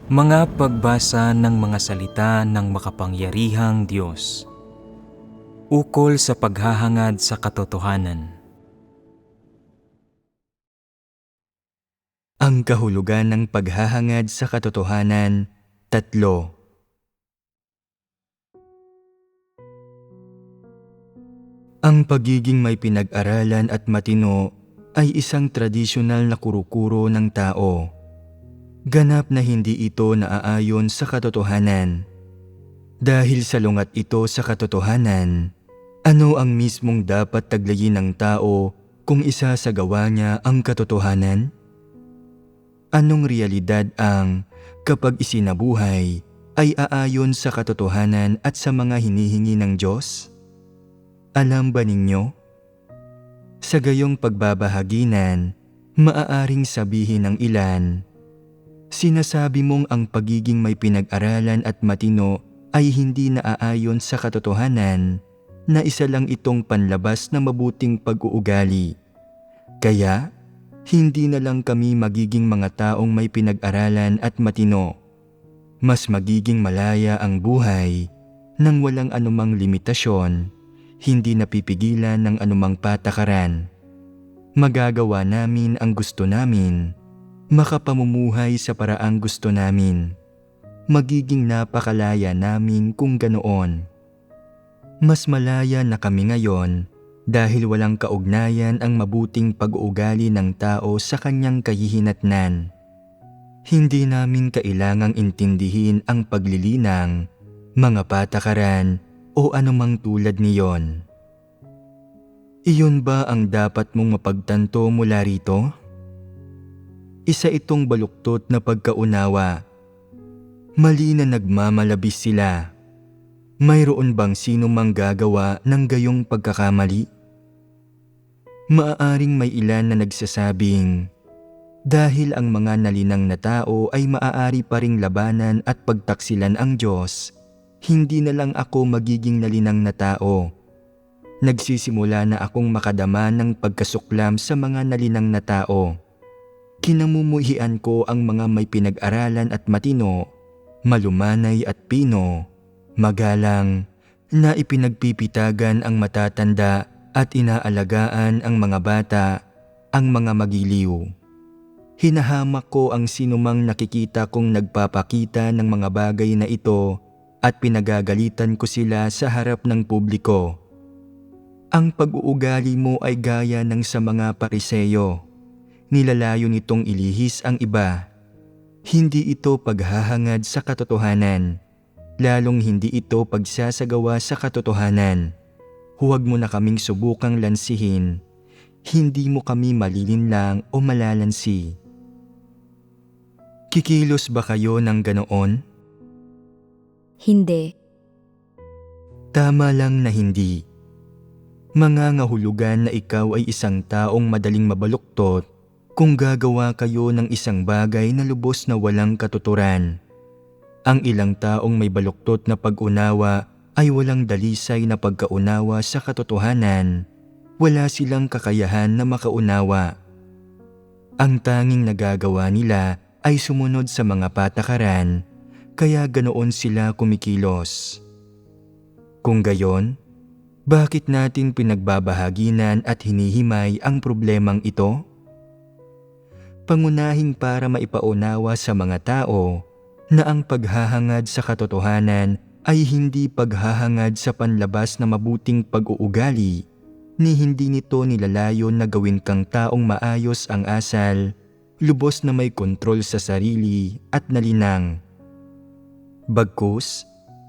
Mga pagbasa ng mga salita ng makapangyarihang Diyos. Ukol sa paghahangad sa katotohanan. Ang kahulugan ng paghahangad sa katotohanan, 3. Ang pagiging may pinag-aralan at matino ay isang tradisyonal na kuro-kuro ng tao. Ganap na hindi ito naaayon sa katotohanan. Dahil salungat ito sa katotohanan, ano ang mismong dapat taglayin ng tao kung isasagawa niya ang katotohanan? Anong realidad ang kapag isinabuhay ay aayon sa katotohanan at sa mga hinihingi ng Diyos? Alam ba ninyo? Sa gayong pagbabahaginan, maaaring sabihin ng ilan, sinasabi mong ang pagiging may pinag-aralan at matino ay hindi naaayon sa katotohanan, na isa lang itong panlabas na mabuting pag-uugali. Kaya, hindi na lang kami magiging mga taong may pinag-aralan at matino. Mas magiging malaya ang buhay nang walang anumang limitasyon, hindi napipigilan ng anumang patakaran. Magagawa namin ang gusto namin, makapamumuhay sa paraang gusto namin. Magiging napakalaya namin kung ganoon. Mas malaya na kami ngayon dahil walang kaugnayan ang mabuting pag-uugali ng tao sa kanyang kahihinatnan. Hindi namin kailangang intindihin ang paglilinang, mga patakaran o anumang tulad niyon. Iyon ba ang dapat mong mapagtanto mula rito? Isa itong baluktot na pagkaunawa. Mali na nagmamalabis sila. Mayroon bang sino mang gagawa ng gayong pagkakamali? Maaaring may ilan na nagsasabing, dahil ang mga nalinang na tao ay maaari pa ring labanan at pagtaksilan ang Diyos, hindi na lang ako magiging nalinang na tao. Nagsisimula na akong makadama ng pagkasuklam sa mga nalinang na tao. Kinamumuhian ko ang mga may pinag-aralan at matino, malumanay at pino, magalang, na ipinagpipitagan ang matatanda at inaalagaan ang mga bata, ang mga magiliw. Hinahamak ko ang sinumang nakikita kong nagpapakita ng mga bagay na ito at pinagagalitan ko sila sa harap ng publiko. Ang pag-uugali mo ay gaya ng sa mga Pariseyo. Nilalayo nitong ilihis ang iba. Hindi ito paghahangad sa katotohanan. Lalong hindi ito pagsasagawa sa katotohanan. Huwag mo na kaming subukang lansihin. Hindi mo kami malilinlang o malalansi. Kikilos ba kayo ng ganoon? Hindi. Tama lang na hindi. Mangangahulugan na ikaw ay isang taong madaling mabaluktot kung gagawa kayo ng isang bagay na lubos na walang katuturan. Ang ilang taong may baluktot na pag-unawa ay walang dalisay na pagkaunawa sa katotohanan. Wala silang kakayahan na makaunawa. Ang tanging nagagawa nila ay sumunod sa mga patakaran, kaya ganoon sila kumikilos. Kung gayon, bakit natin pinagbabahaginan at hinihimay ang problemang ito? Pangunahing para maipaunawa sa mga tao na ang paghahangad sa katotohanan ay hindi paghahangad sa panlabas na mabuting pag-uugali, ni hindi nito nilalayon na gawin kang taong maayos ang asal, lubos na may kontrol sa sarili at nalinang. Bagkus,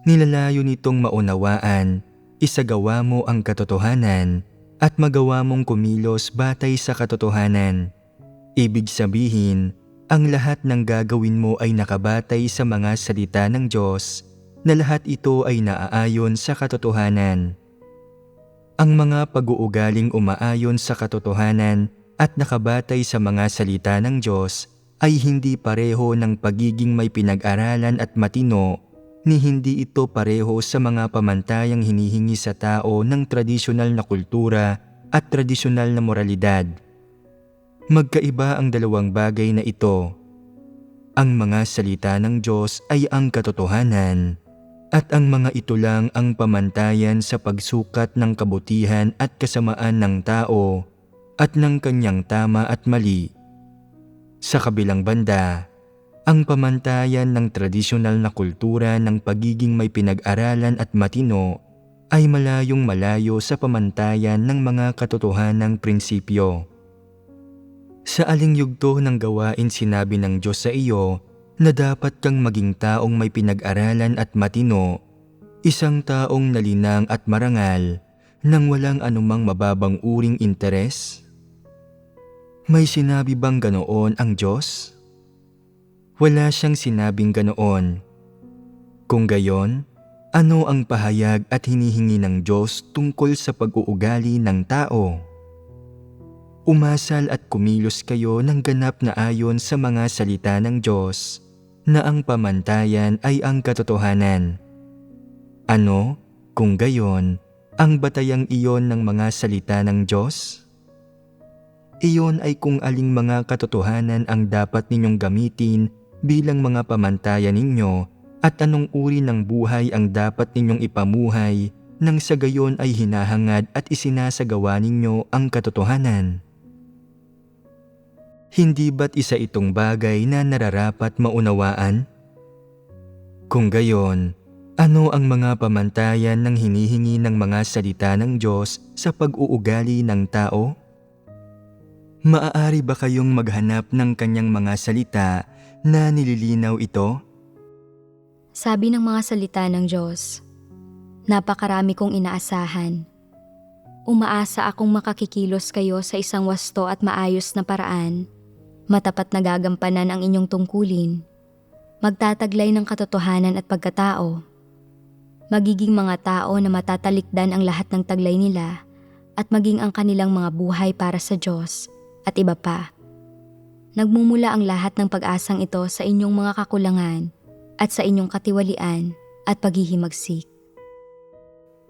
nilalayo nitong maunawaan, isagawa mo ang katotohanan at magawa mong kumilos batay sa katotohanan. Ibig sabihin, ang lahat ng gagawin mo ay nakabatay sa mga salita ng Diyos, na lahat ito ay naaayon sa katotohanan. Ang mga pag-uugaling umaayon sa katotohanan at nakabatay sa mga salita ng Diyos ay hindi pareho ng pagiging may pinag-aralan at matino, ni hindi ito pareho sa mga pamantayang hinihingi sa tao ng tradisyonal na kultura at tradisyonal na moralidad. Magkaiba ang dalawang bagay na ito. Ang mga salita ng Diyos ay ang katotohanan, at ang mga ito lang ang pamantayan sa pagsukat ng kabutihan at kasamaan ng tao at ng kanyang tama at mali. Sa kabilang banda, ang pamantayan ng tradisyonal na kultura ng pagiging may pinag-aralan at matino ay malayong malayo sa pamantayan ng mga katotohanang prinsipyo. Sa aling yugto ng gawain sinabi ng Diyos sa iyo na dapat kang maging taong may pinag-aralan at matino, isang taong nalinang at marangal nang walang anumang mababang uring interes? May sinabi bang ganoon ang Diyos? Wala siyang sinabing ganoon. Kung gayon, ano ang pahayag at hinihingi ng Diyos tungkol sa pag-uugali ng tao? Umasal at kumilos kayo ng ganap na ayon sa mga salita ng Diyos, na ang pamantayan ay ang katotohanan. Ano, kung gayon, ang batayang iyon ng mga salita ng Diyos? Iyon ay kung aling mga katotohanan ang dapat ninyong gamitin bilang mga pamantayan ninyo at anong uri ng buhay ang dapat ninyong ipamuhay nang sa gayon ay hinahangad at isinasagawa ninyo ang katotohanan. Hindi ba't isa itong bagay na nararapat maunawaan? Kung gayon, ano ang mga pamantayan ng hinihingi ng mga salita ng Diyos sa pag-uugali ng tao? Maaari ba kayong maghanap ng kanyang mga salita na nililinaw ito? Sabi ng mga salita ng Diyos, napakarami kong inaasahan. Umaasa akong makakikilos kayo sa isang wasto at maayos na paraan. Matapat na gagampanan ang inyong tungkulin. Magtataglay ng katotohanan at pagkatao. Magiging mga tao na matatalikdan ang lahat ng taglay nila at maging ang kanilang mga buhay para sa Diyos at iba pa. Nagmumula ang lahat ng pag-asang ito sa inyong mga kakulangan at sa inyong katiwalian at paghihimagsik.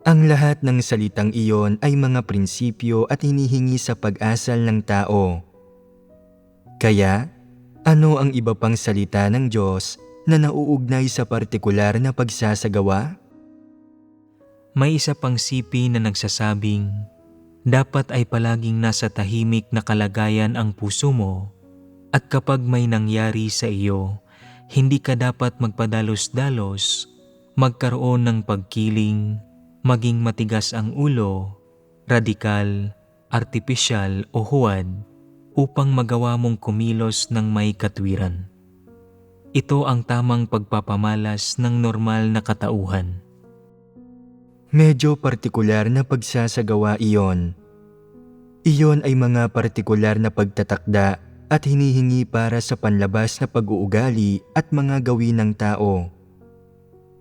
Ang lahat ng salitang iyon ay mga prinsipyo at hinihingi sa pag-asal ng tao. Kaya, ano ang iba pang salita ng Diyos na nauugnay sa partikular na pagsasagawa? May isa pang sipi na nagsasabing, dapat ay palaging nasa tahimik na kalagayan ang puso mo, at kapag may nangyari sa iyo, hindi ka dapat magpadalos-dalos, magkaroon ng pagkiling, maging matigas ang ulo, radikal, artipisyal o huwad, upang magawa mong kumilos ng may katwiran. Ito ang tamang pagpapamalas ng normal na katauhan. Medyo partikular na pagsasagawa iyon. Iyon ay mga partikular na pagtatakda at hinihingi para sa panlabas na pag-uugali at mga gawin ng tao.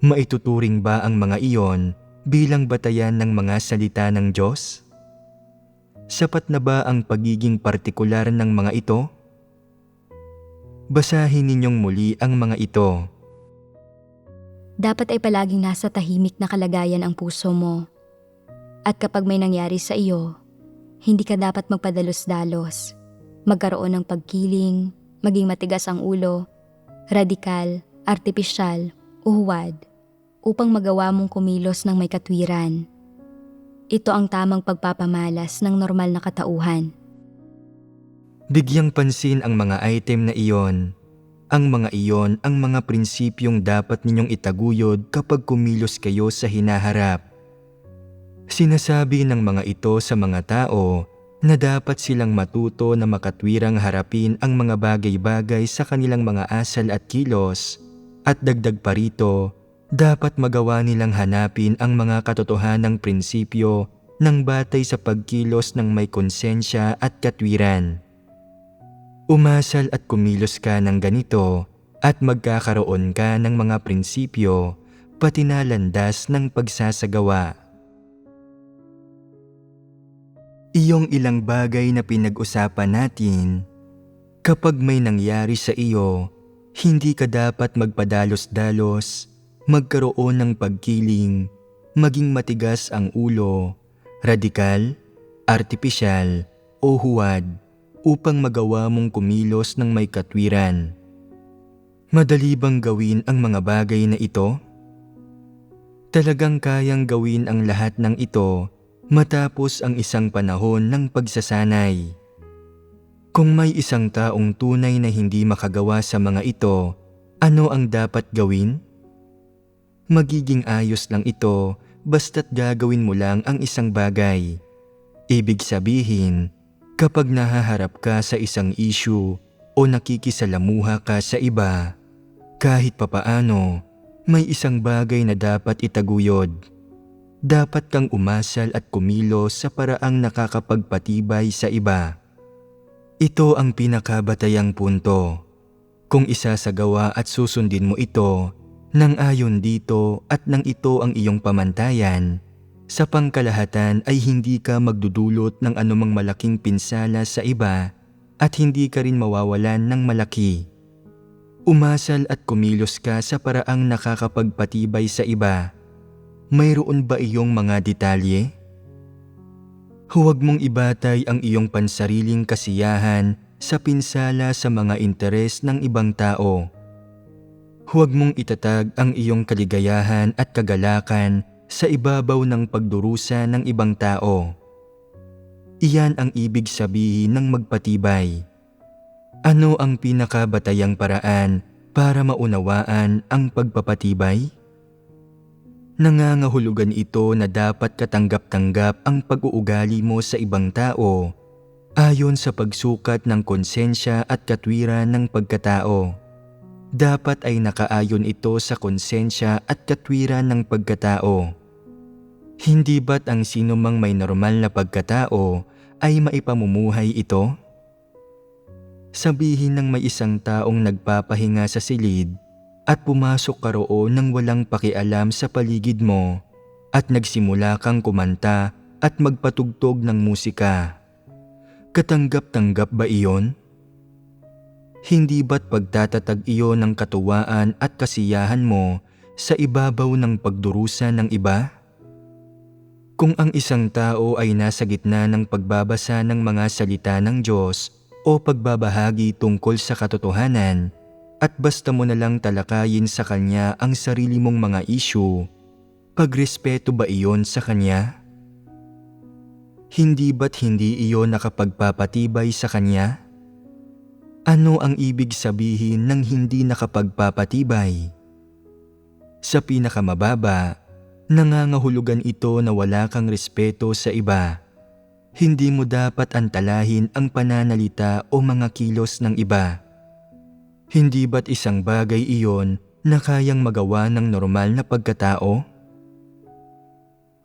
Maituturing ba ang mga iyon bilang batayan ng mga salita ng Diyos? Sapat na ba ang pagiging partikular ng mga ito? Basahin ninyong muli ang mga ito. Dapat ay palaging nasa tahimik na kalagayan ang puso mo. At kapag may nangyari sa iyo, hindi ka dapat magpadalos-dalos, magkaroon ng pagkiling, maging matigas ang ulo, radikal, artipisyal, o huwad, upang magawa mong kumilos ng may katwiran. Ito ang tamang pagpapamalas ng normal na katauhan. Bigyang pansin ang mga item na iyon. Ang mga iyon ang mga prinsipyong dapat ninyong itaguyod kapag kumilos kayo sa hinaharap. Sinasabi ng mga ito sa mga tao na dapat silang matuto na makatwirang harapin ang mga bagay-bagay sa kanilang mga asal at kilos, at dagdag pa rito, dapat magawa nilang hanapin ang mga katotohanang prinsipyo ng batay sa pagkilos ng may konsensya at katwiran. Umasal at kumilos ka ng ganito at magkakaroon ka ng mga prinsipyo pati na landas ng pagsasagawa. Iyong ilang bagay na pinag-usapan natin, kapag may nangyari sa iyo, hindi ka dapat magpadalos-dalos, magkaroon ng pagkiling, maging matigas ang ulo, radikal, artipisyal, o huwad upang magawa mong kumilos ng may katwiran. Madali bang gawin ang mga bagay na ito? Talagang kayang gawin ang lahat ng ito matapos ang isang panahon ng pagsasanay. Kung may isang taong tunay na hindi makagawa sa mga ito, ano ang dapat gawin? Magiging ayos lang ito basta't gagawin mo lang ang isang bagay. Ibig sabihin, kapag nahaharap ka sa isang issue o nakikisalamuha ka sa iba, kahit papaano, may isang bagay na dapat itaguyod. Dapat kang umasal at kumilos sa paraang nakakapagpatibay sa iba. Ito ang pinakabatayang punto. Kung isasagawa at susundin mo ito, nang ayon dito at nang ito ang iyong pamantayan, sa pangkalahatan ay hindi ka magdudulot ng anumang malaking pinsala sa iba at hindi ka rin mawawalan ng malaki. Umasal at kumilos ka sa paraang nakakapagpatibay sa iba. Mayroon ba iyong mga detalye? Huwag mong ibatay ang iyong pansariling kasiyahan sa pinsala sa mga interes ng ibang tao. Huwag mong itatag ang iyong kaligayahan at kagalakan sa ibabaw ng pagdurusa ng ibang tao. Iyan ang ibig sabihin ng magpatibay. Ano ang pinakabatayang paraan para maunawaan ang pagpapatibay? Nangangahulugan ito na dapat katanggap-tanggap ang pag-uugali mo sa ibang tao ayon sa pagsukat ng konsensya at katwiran ng pagkatao. Dapat ay nakaayon ito sa konsensya at katwiran ng pagkatao. Hindi ba't ang sinumang may normal na pagkatao ay maipamumuhay ito? Sabihin ng may isang taong nagpapahinga sa silid at pumasok ka roon nang walang pakialam sa paligid mo at nagsimula kang kumanta at magpatugtog ng musika. Katanggap-tanggap ba iyon? Hindi ba't pagtatatag iyon ng katuwaan at kasiyahan mo sa ibabaw ng pagdurusa ng iba? Kung ang isang tao ay nasa gitna ng pagbabasa ng mga salita ng Diyos o pagbabahagi tungkol sa katotohanan at basta mo na lang talakayin sa kanya ang sarili mong mga issue, pagrespeto ba iyon sa kanya? Hindi ba't hindi iyon nakapagpapatibay sa kanya? Ano ang ibig sabihin ng hindi nakapagpapatibay? Sa pinakamababa, nangangahulugan ito na wala kang respeto sa iba. Hindi mo dapat antalahin ang pananalita o mga kilos ng iba. Hindi ba't isang bagay iyon na kayang magawa ng normal na pagkatao?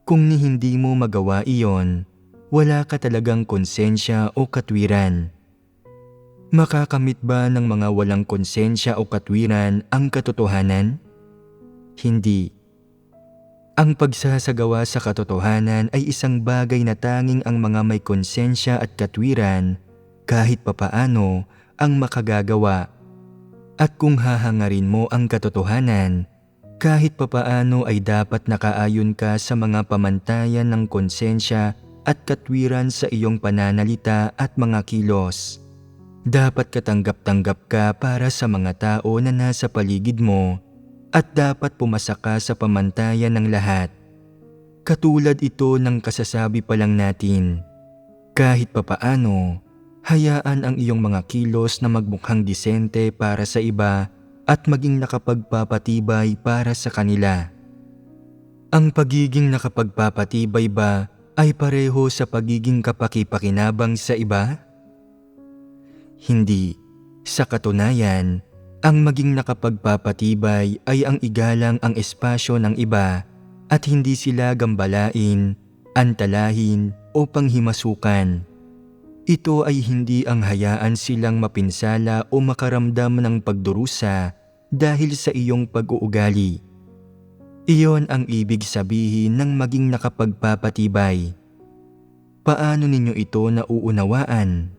Kung hindi mo magawa iyon, wala ka talagang konsensya o katwiran. Makakamit ba ng mga walang konsensya o katwiran ang katotohanan? Hindi. Ang pagsasagawa sa katotohanan ay isang bagay na tanging ang mga may konsensya at katwiran kahit papaano ang makagagawa. At kung hahangarin mo ang katotohanan, kahit papaano ay dapat nakaayon ka sa mga pamantayan ng konsensya at katwiran sa iyong pananalita at mga kilos. Dapat katanggap-tanggap ka para sa mga tao na nasa paligid mo at dapat pumasa ka sa pamantayan ng lahat. Katulad ito ng kasasabi pa lang natin. Kahit papaano, hayaan ang iyong mga kilos na magmukhang disente para sa iba at maging nakapagpapatibay para sa kanila. Ang pagiging nakapagpapatibay ba ay pareho sa pagiging kapaki-pakinabang sa iba? Hindi. Sa katunayan, ang maging nakapagpapatibay ay ang igalang ang espasyo ng iba at hindi sila gambalain, antalahin o panghimasukan. Ito ay hindi ang hayaan silang mapinsala o makaramdam ng pagdurusa dahil sa iyong pag-uugali. Iyon ang ibig sabihin ng maging nakapagpapatibay. Paano ninyo ito nauunawaan?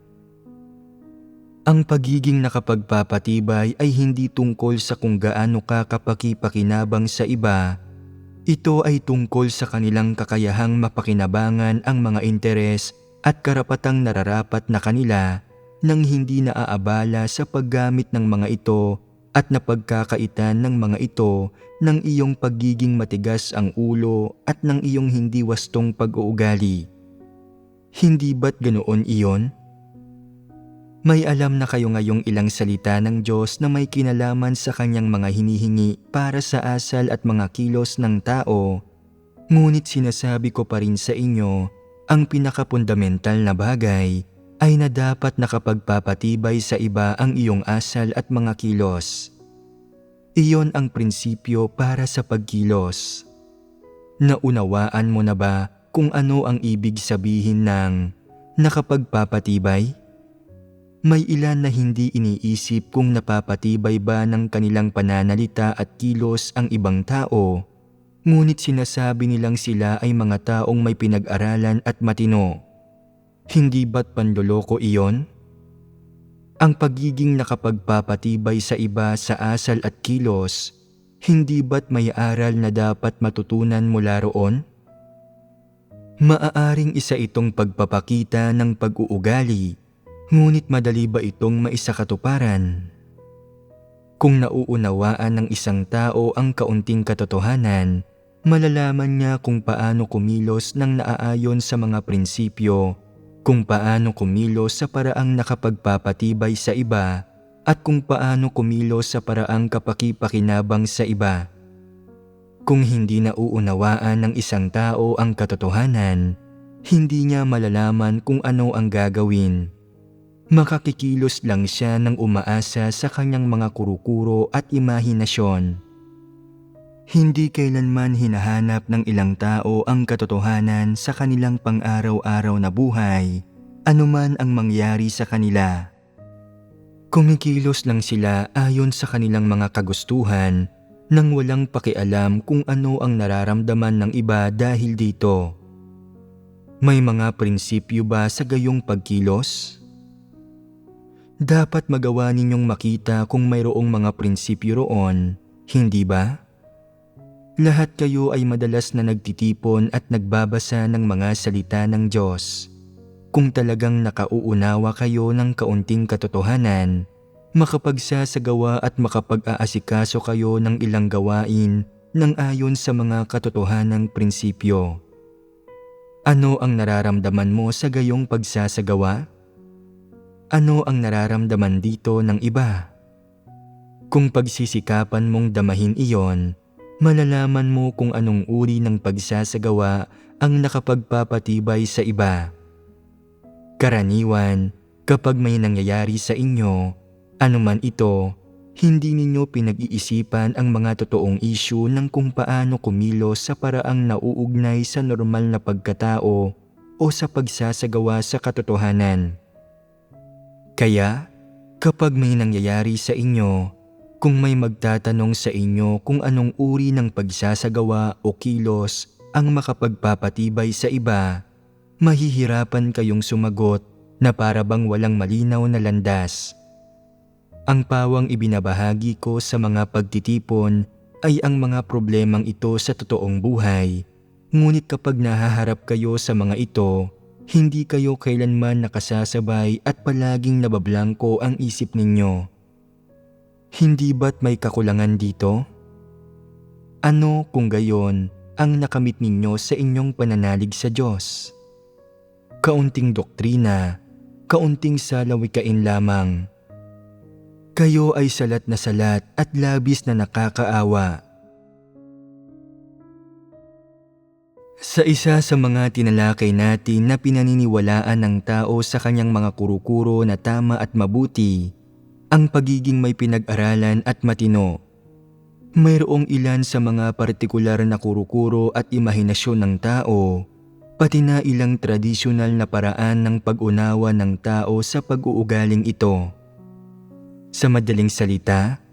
Ang pagiging nakapagpapatibay ay hindi tungkol sa kung gaano ka kapaki-pakinabang sa iba. Ito ay tungkol sa kanilang kakayahang mapakinabangan ang mga interes at karapatang nararapat na kanila nang hindi naaabala sa paggamit ng mga ito at napagkakaitan ng mga ito ng iyong pagiging matigas ang ulo at ng iyong hindi wastong pag-uugali. Hindi ba't ganoon iyon? May alam na kayo ngayong ilang salita ng Diyos na may kinalaman sa kanyang mga hinihingi para sa asal at mga kilos ng tao, ngunit sinasabi ko pa rin sa inyo, ang pinakapundamental na bagay ay na dapat nakapagpapatibay sa iba ang iyong asal at mga kilos. Iyon ang prinsipyo para sa pagkilos. Naunawaan mo na ba kung ano ang ibig sabihin ng nakapagpapatibay? May ilan na hindi iniisip kung napapatibay ba ng kanilang pananalita at kilos ang ibang tao, ngunit sinasabi nilang sila ay mga taong may pinag-aralan at matino. Hindi ba't panloloko iyon? Ang pagiging nakapagpapatibay sa iba sa asal at kilos, hindi ba't may aral na dapat matutunan mula roon? Maaaring isa itong pagpapakita ng pag-uugali, ngunit madali ba itong maisakatuparan? Kung nauunawaan ng isang tao ang kaunting katotohanan, malalaman niya kung paano kumilos ng naaayon sa mga prinsipyo, kung paano kumilos sa paraang nakapagpapatibay sa iba, at kung paano kumilos sa paraang kapaki-pakinabang sa iba. Kung hindi nauunawaan ng isang tao ang katotohanan, hindi niya malalaman kung ano ang gagawin. Makakikilos lang siya ng umaasa sa kanyang mga kurukuro at imahinasyon. Hindi kailanman hinahanap ng ilang tao ang katotohanan sa kanilang pang-araw-araw na buhay, anuman ang mangyari sa kanila. Kumikilos lang sila ayon sa kanilang mga kagustuhan nang walang pakialam kung ano ang nararamdaman ng iba dahil dito. May mga prinsipyo ba sa gayong pagkilos? Dapat magawa ninyong makita kung mayroong mga prinsipyo roon, hindi ba? Lahat kayo ay madalas na nagtitipon at nagbabasa ng mga salita ng Diyos. Kung talagang nakauunawa kayo ng kaunting katotohanan, makapagsasagawa at makapag-aasikaso kayo ng ilang gawain ng ayon sa mga katotohanang prinsipyo. Ano ang nararamdaman mo sa gayong pagsasagawa? Ano ang nararamdaman dito ng iba? Kung pagsisikapan mong damahin iyon, malalaman mo kung anong uri ng pagsasagawa ang nakapagpapatibay sa iba. Karaniwan, kapag may nangyayari sa inyo, anuman ito, hindi ninyo pinag-iisipan ang mga totoong issue ng kung paano kumilos sa paraang nauugnay sa normal na pagkatao o sa pagsasagawa sa katotohanan. Kaya, kapag may nangyayari sa inyo, kung may magtatanong sa inyo kung anong uri ng pagsasagawa o kilos ang makapagpapatibay sa iba, mahihirapan kayong sumagot na para bang walang malinaw na landas. Ang pawang ibinabahagi ko sa mga pagtitipon ay ang mga problemang ito sa totoong buhay, ngunit kapag nahaharap kayo sa mga ito, hindi kayo kailanman nakasasabay at palaging nabablangko ang isip ninyo. Hindi ba't may kakulangan dito? Ano kung gayon ang nakamit ninyo sa inyong pananalig sa Diyos? Kaunting doktrina, kaunting salawikain lamang. Kayo ay salat na salat at labis na nakakaawa. Sa isa sa mga tinalakay natin na pinaniniwalaan ng tao sa kanyang mga kurukuro na tama at mabuti, ang pagiging may pinag-aralan at matino. Mayroong ilan sa mga partikular na kurukuro at imahinasyon ng tao, pati na ilang tradisyonal na paraan ng pag-unawa ng tao sa pag-uugaling ito. Sa madaling salita,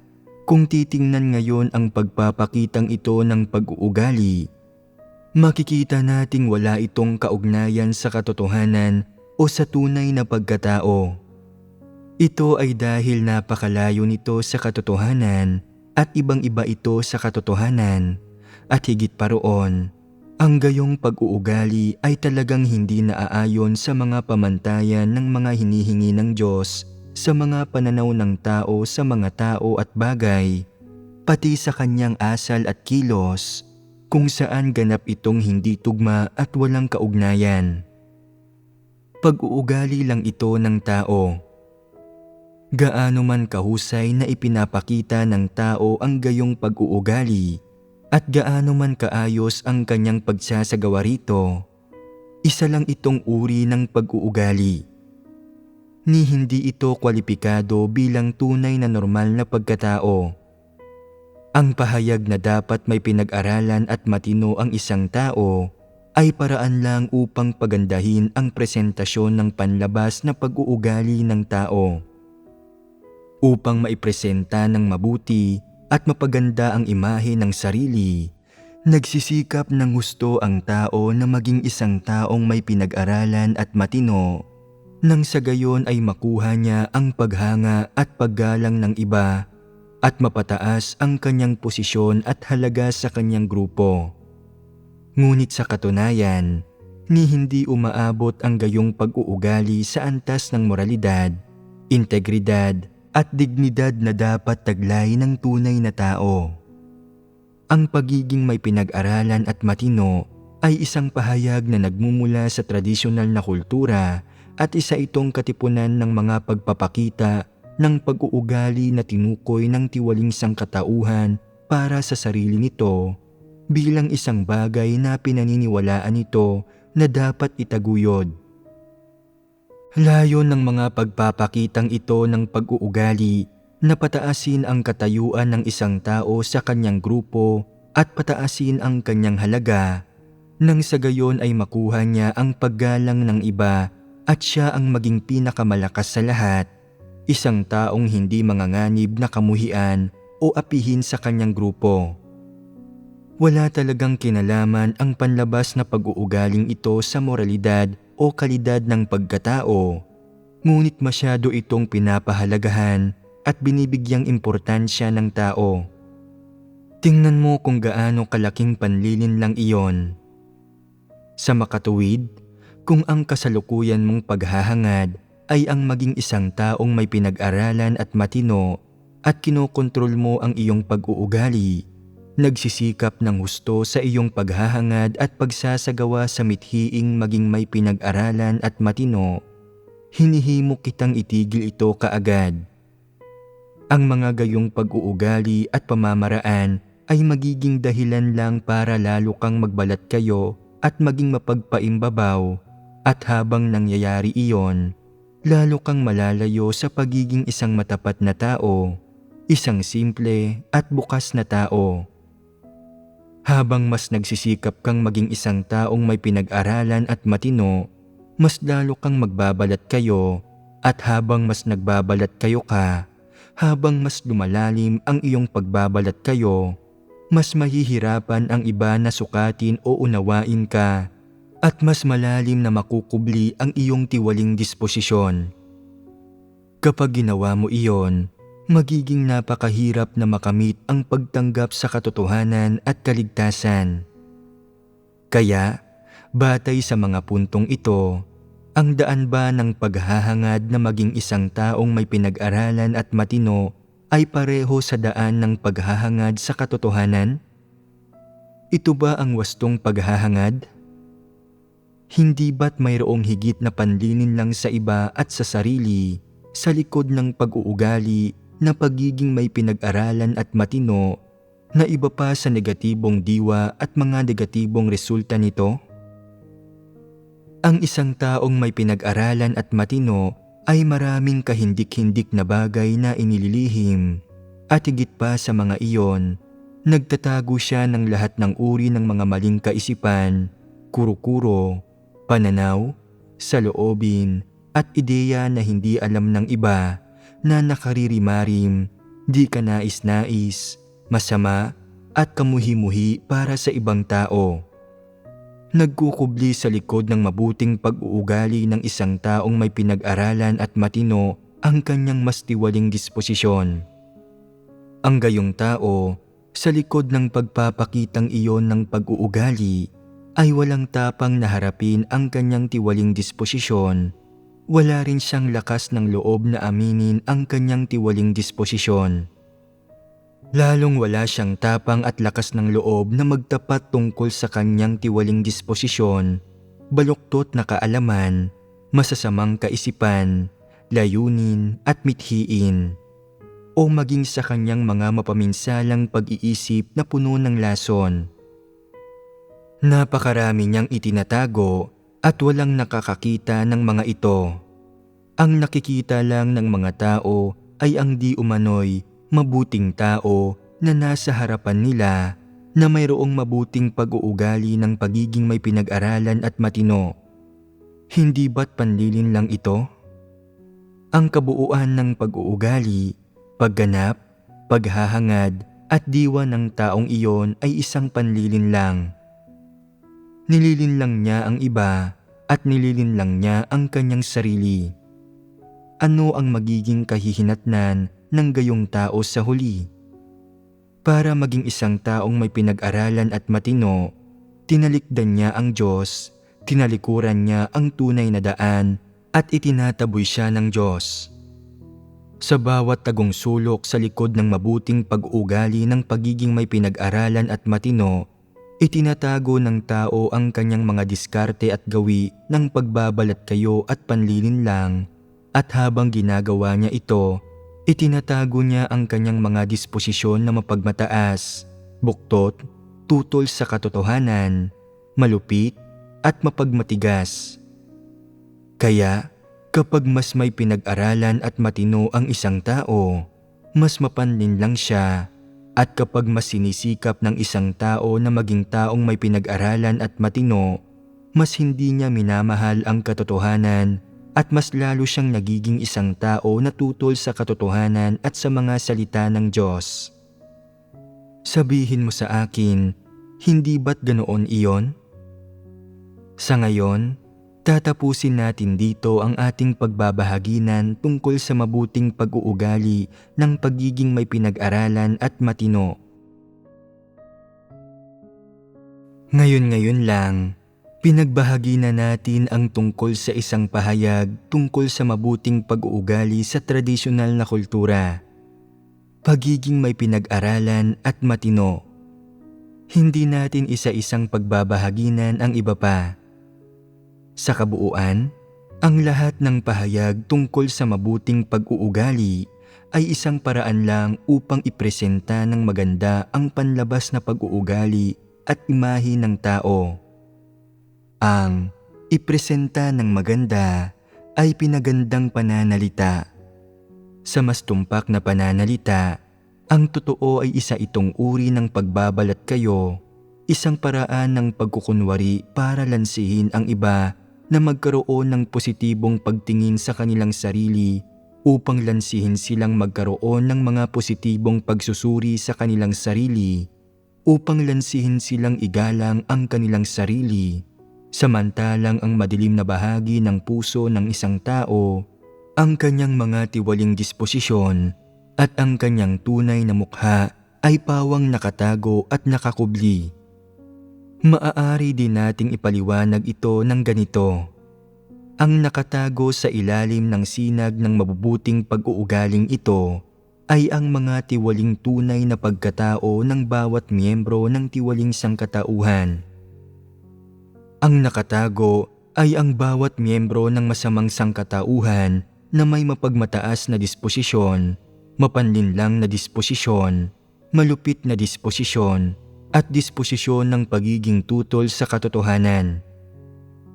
kung titingnan ngayon ang pagpapakitang ito ng pag-uugali, makikita nating wala itong kaugnayan sa katotohanan o sa tunay na pagkatao. Ito ay dahil napakalayo nito sa katotohanan at ibang-iba ito sa katotohanan, at higit pa roon, ang gayong pag-uugali ay talagang hindi naaayon sa mga pamantayan ng mga hinihingi ng Diyos sa mga pananaw ng tao sa mga tao at bagay, pati sa kanyang asal at kilos, kung saan ganap itong hindi tugma at walang kaugnayan. Pag-uugali lang ito ng tao. Gaano man kahusay na ipinapakita ng tao ang gayong pag-uugali at gaano man kaayos ang kanyang pagsasagawa rito, isa lang itong uri ng pag-uugali. Ni hindi ito kwalipikado bilang tunay na normal na pagkatao. Ang pahayag na dapat may pinag-aralan at matino ang isang tao ay paraan lang upang pagandahin ang presentasyon ng panlabas na pag-uugali ng tao. Upang maipresenta ng mabuti at mapaganda ang imahe ng sarili, nagsisikap ng husto ang tao na maging isang taong may pinag-aralan at matino, nang sa gayon ay makuha niya ang paghanga at paggalang ng iba at mapataas ang kanyang posisyon at halaga sa kanyang grupo. Ngunit sa katunayan, ni hindi umaabot ang gayong pag-uugali sa antas ng moralidad, integridad at dignidad na dapat taglay ng tunay na tao. Ang pagiging may pinag-aralan at matino ay isang pahayag na nagmumula sa tradisyonal na kultura at isa itong katipunan ng mga pagpapakita ng pag-uugali na tinukoy ng tiwaling sangkatauhan para sa sarili nito bilang isang bagay na pinaniniwalaan nito na dapat itaguyod. Layon ng mga pagpapakitang ito ng pag-uugali na pataasin ang katayuan ng isang tao sa kanyang grupo at pataasin ang kanyang halaga, nang sa gayon ay makuha niya ang paggalang ng iba at siya ang maging pinakamalakas sa lahat. Isang taong hindi manganganib na kamuhian o apihin sa kanyang grupo. Wala talagang kinalaman ang panlabas na pag-uugaling ito sa moralidad o kalidad ng pagkatao, ngunit masyado itong pinapahalagahan at binibigyang importansya ng tao. Tingnan mo kung gaano kalaking panlilin lang iyon. Sa makatuwid, kung ang kasalukuyan mong paghahangad ay ang maging isang taong may pinag-aralan at matino at kinokontrol mo ang iyong pag-uugali, nagsisikap ng husto sa iyong paghahangad at pagsasagawa sa mithiing maging may pinag-aralan at matino, hinihimok kitang itigil ito kaagad. Ang mga gayong pag-uugali at pamamaraan ay magiging dahilan lang para lalo kang magbalat kayo at maging mapagpaimbabaw, at habang nangyayari iyon, lalo kang malalayo sa pagiging isang matapat na tao, isang simple at bukas na tao. Habang mas nagsisikap kang maging isang taong may pinag-aralan at matino, mas lalo kang magbabalat kayo, at habang mas nagbabalat kayo ka, habang mas lumalalim ang iyong pagbabalat kayo, mas mahihirapan ang iba na sukatin o unawain ka, at mas malalim na makukubli ang iyong tiwaling disposisyon. Kapag ginawa mo iyon, magiging napakahirap na makamit ang pagtanggap sa katotohanan at kaligtasan. Kaya, batay sa mga puntong ito, ang daan ba ng paghahangad na maging isang taong may pinag-aralan at matino ay pareho sa daan ng paghahangad sa katotohanan? Ito ba ang wastong paghahangad? Hindi ba't mayroong higit na panlinin lang sa iba at sa sarili sa likod ng pag-uugali na pagiging may pinag-aralan at matino na iba pa sa negatibong diwa at mga negatibong resulta nito? Ang isang taong may pinag-aralan at matino ay maraming kahindik-hindik na bagay na inililihim, at higit pa sa mga iyon, nagtatago siya ng lahat ng uri ng mga maling kaisipan, kuro-kuro, pananaw, saloobin at ideya na hindi alam ng iba, na nakaririmarim, di ka nais-nais, masama at kamuhi-muhi para sa ibang tao. Nagkukubli sa likod ng mabuting pag-uugali ng isang taong may pinag-aralan at matino ang kanyang mas tiwaling disposisyon. Ang gayong tao, sa likod ng pagpapakitang iyon ng pag-uugali, ay walang tapang na harapin ang kanyang tiwaling disposisyon, wala rin siyang lakas ng loob na aminin ang kanyang tiwaling disposisyon. Lalong wala siyang tapang at lakas ng loob na magtapat tungkol sa kanyang tiwaling disposisyon, baluktot na kaalaman, masasamang kaisipan, layunin at mithiin, o maging sa kanyang mga mapaminsalang pag-iisip na puno ng lason. Napakarami niyang itinatago at walang nakakakita ng mga ito. Ang nakikita lang ng mga tao ay ang di umano'y mabuting tao na nasa harapan nila na mayroong mabuting pag-uugali ng pagiging may pinag-aralan at matino. Hindi ba't panlilin lang ito? Ang kabuuan ng pag-uugali, pagganap, paghahangad at diwa ng taong iyon ay isang panlilin lang. Nililin lang niya ang iba at nililin lang niya ang kanyang sarili. Ano ang magiging kahihinatnan ng gayong tao sa huli? Para maging isang taong may pinag-aralan at matino, tinalikdan niya ang Diyos, tinalikuran niya ang tunay na daan at itinataboy siya ng Diyos. Sa bawat tagong sulok sa likod ng mabuting pag-uugali ng pagiging may pinag-aralan at matino, itinatago ng tao ang kanyang mga diskarte at gawi ng pagbabalat kayo at panlilin lang, at habang ginagawa niya ito, itinatago niya ang kanyang mga disposisyon na mapagmataas, buktot, tutol sa katotohanan, malupit at mapagmatigas. Kaya, kapag mas may pinag-aralan at matino ang isang tao, mas mapanlin lang siya. At kapag mas sinisikap ng isang tao na maging taong may pinag-aralan at matino, mas hindi niya minamahal ang katotohanan at mas lalo siyang nagiging isang tao na tutol sa katotohanan at sa mga salita ng Diyos. Sabihin mo sa akin, hindi ba't ganoon iyon? Sa ngayon, tatapusin natin dito ang ating pagbabahaginan tungkol sa mabuting pag-uugali ng pagiging may pinag-aralan at matino. Ngayon lang, pinagbahagi na natin ang tungkol sa isang pahayag tungkol sa mabuting pag-uugali sa tradisyonal na kultura. Pagiging may pinag-aralan at matino. Hindi natin isa-isang pagbabahaginan ang iba pa. Sa kabuuan, ang lahat ng pahayag tungkol sa mabuting pag-uugali ay isang paraan lang upang ipresenta ng maganda ang panlabas na pag-uugali at imahe ng tao. Ang ipresenta ng maganda ay pinagandang pananalita. Sa mas tumpak na pananalita, ang totoo ay isa itong uri ng pagbabalat kayo, isang paraan ng pagkukunwari para lansihin ang iba na magkaroon ng positibong pagtingin sa kanilang sarili upang lansihin silang magkaroon ng mga positibong pagsusuri sa kanilang sarili, upang lansihin silang igalang ang kanilang sarili, samantalang ang madilim na bahagi ng puso ng isang tao, ang kanyang mga tiwaling disposisyon at ang kanyang tunay na mukha ay pawang nakatago at nakakubli. Maaari din nating ipaliwanag ito ng ganito. Ang nakatago sa ilalim ng sinag ng mabubuting pag-uugaling ito ay ang mga tiwaling tunay na pagkatao ng bawat miyembro ng tiwaling sangkatauhan. Ang nakatago ay ang bawat miyembro ng masamang sangkatauhan na may mapagmataas na disposisyon, mapanlinlang na disposisyon, malupit na disposisyon, at disposisyon ng pagiging tutol sa katotohanan.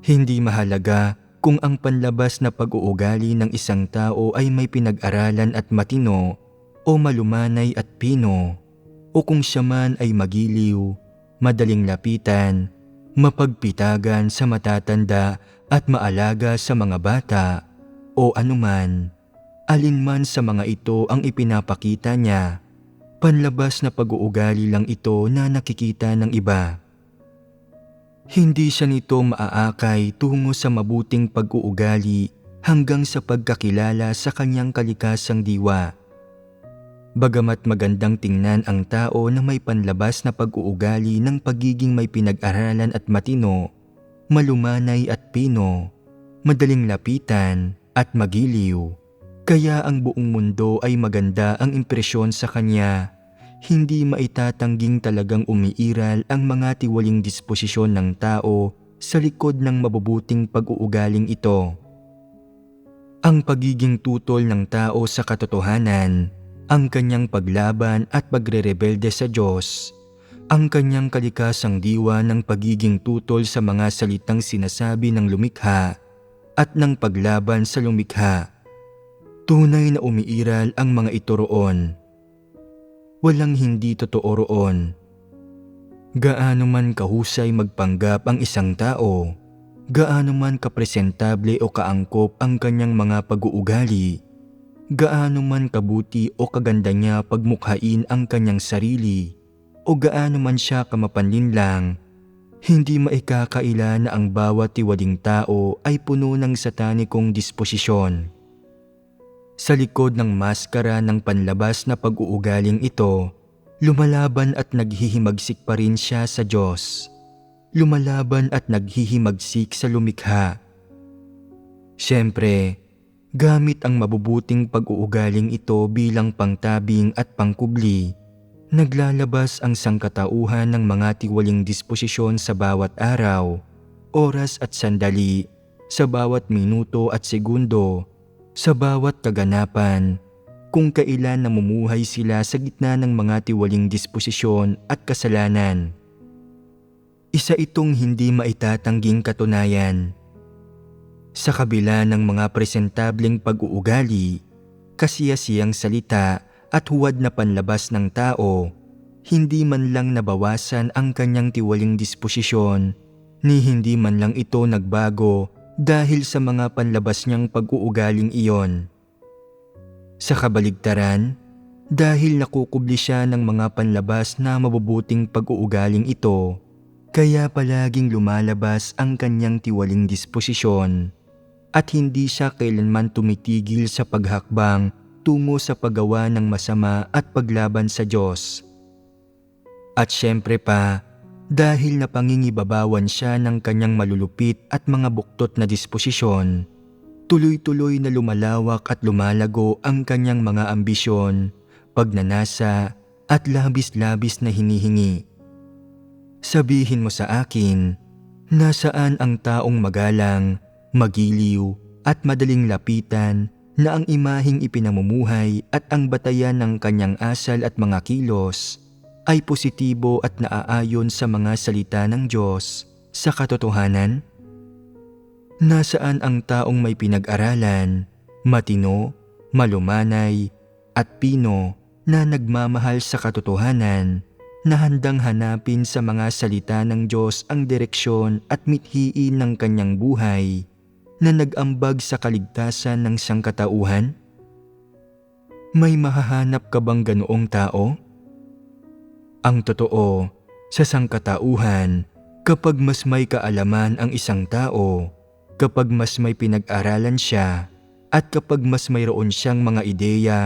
Hindi mahalaga kung ang panlabas na pag-uugali ng isang tao ay may pinag-aralan at matino o malumanay at pino, o kung siya man ay magiliw, madaling lapitan, mapagpitagan sa matatanda at maalaga sa mga bata, o anuman, alinman sa mga ito ang ipinapakita niya. Panlabas na pag-uugali lang ito na nakikita ng iba. Hindi siya nito maaakay tungo sa mabuting pag-uugali hanggang sa pagkakilala sa kanyang kalikasang diwa. Bagamat magandang tingnan ang tao na may panlabas na pag-uugali ng pagiging may pinag-aralan at matino, malumanay at pino, madaling lapitan at magiliw. Kaya ang buong mundo ay maganda ang impresyon sa kanya. Hindi maitatangging talagang umiiral ang mga tiwaling disposisyon ng tao sa likod ng mabubuting pag-uugaling ito. Ang pagiging tutol ng tao sa katotohanan, ang kanyang paglaban at pagrerebelde sa Diyos, ang kanyang kalikasang diwa ng pagiging tutol sa mga salitang sinasabi ng lumikha at ng paglaban sa lumikha. Tunay na umiiral ang mga ito roon. Walang hindi totoo roon. Gaano man kahusay magpanggap ang isang tao, gaano man kapresentable o kaangkop ang kanyang mga pag-uugali, gaano man kabuti o kaganda niya pagmukhain ang kanyang sarili, o gaano man siya kamapanlinlang, hindi maikakaila na ang bawat tiwaling tao ay puno ng satanikong disposisyon. Sa likod ng maskara ng panlabas na pag-uugaling ito, lumalaban at naghihimagsik pa rin siya sa Diyos. Lumalaban at naghihimagsik sa lumikha. Siyempre, gamit ang mabubuting pag-uugaling ito bilang pangtabing at pangkubli, naglalabas ang sangkatauhan ng mga tiwaling disposisyon sa bawat araw, oras at sandali, sa bawat minuto at segundo, sa bawat kaganapan, kung kailan namumuhay sila sa gitna ng mga tiwaling disposisyon at kasalanan. Isa itong hindi maitatangging katunayan. Sa kabila ng mga presentableng pag-uugali, kasiyasiyang salita at huwad na panlabas ng tao, hindi man lang nabawasan ang kanyang tiwaling disposisyon, ni hindi man lang ito nagbago dahil sa mga panlabas niyang pag-uugaling iyon. Sa kabaligtaran, dahil nakukubli siya ng mga panlabas na mabubuting pag-uugaling ito, kaya palaging lumalabas ang kanyang tiwaling disposisyon at hindi siya kailanman tumitigil sa paghakbang tungo sa paggawa ng masama at paglaban sa Diyos. At syempre pa, dahil napangingibabawan siya ng kanyang malulupit at mga buktot na disposisyon, tuloy-tuloy na lumalawak at lumalago ang kanyang mga ambisyon, pagnanasa at labis-labis na hinihingi. Sabihin mo sa akin, nasaan ang taong magalang, magiliw at madaling lapitan na ang imaheng ipinamumuhay at ang batayan ng kanyang asal at mga kilos ay positibo at naaayon sa mga salita ng Diyos sa katotohanan? Nasaan ang taong may pinag-aralan, matino, malumanay, at pino na nagmamahal sa katotohanan, na handang hanapin sa mga salita ng Diyos ang direksyon at mithiin ng kanyang buhay, na nag-ambag sa kaligtasan ng sangkatauhan? May mahahanap ka bang ganoong tao? Ang totoo, sa sangkatauhan, kapag mas may kaalaman ang isang tao, kapag mas may pinag-aralan siya, at kapag mas mayroon siyang mga ideya,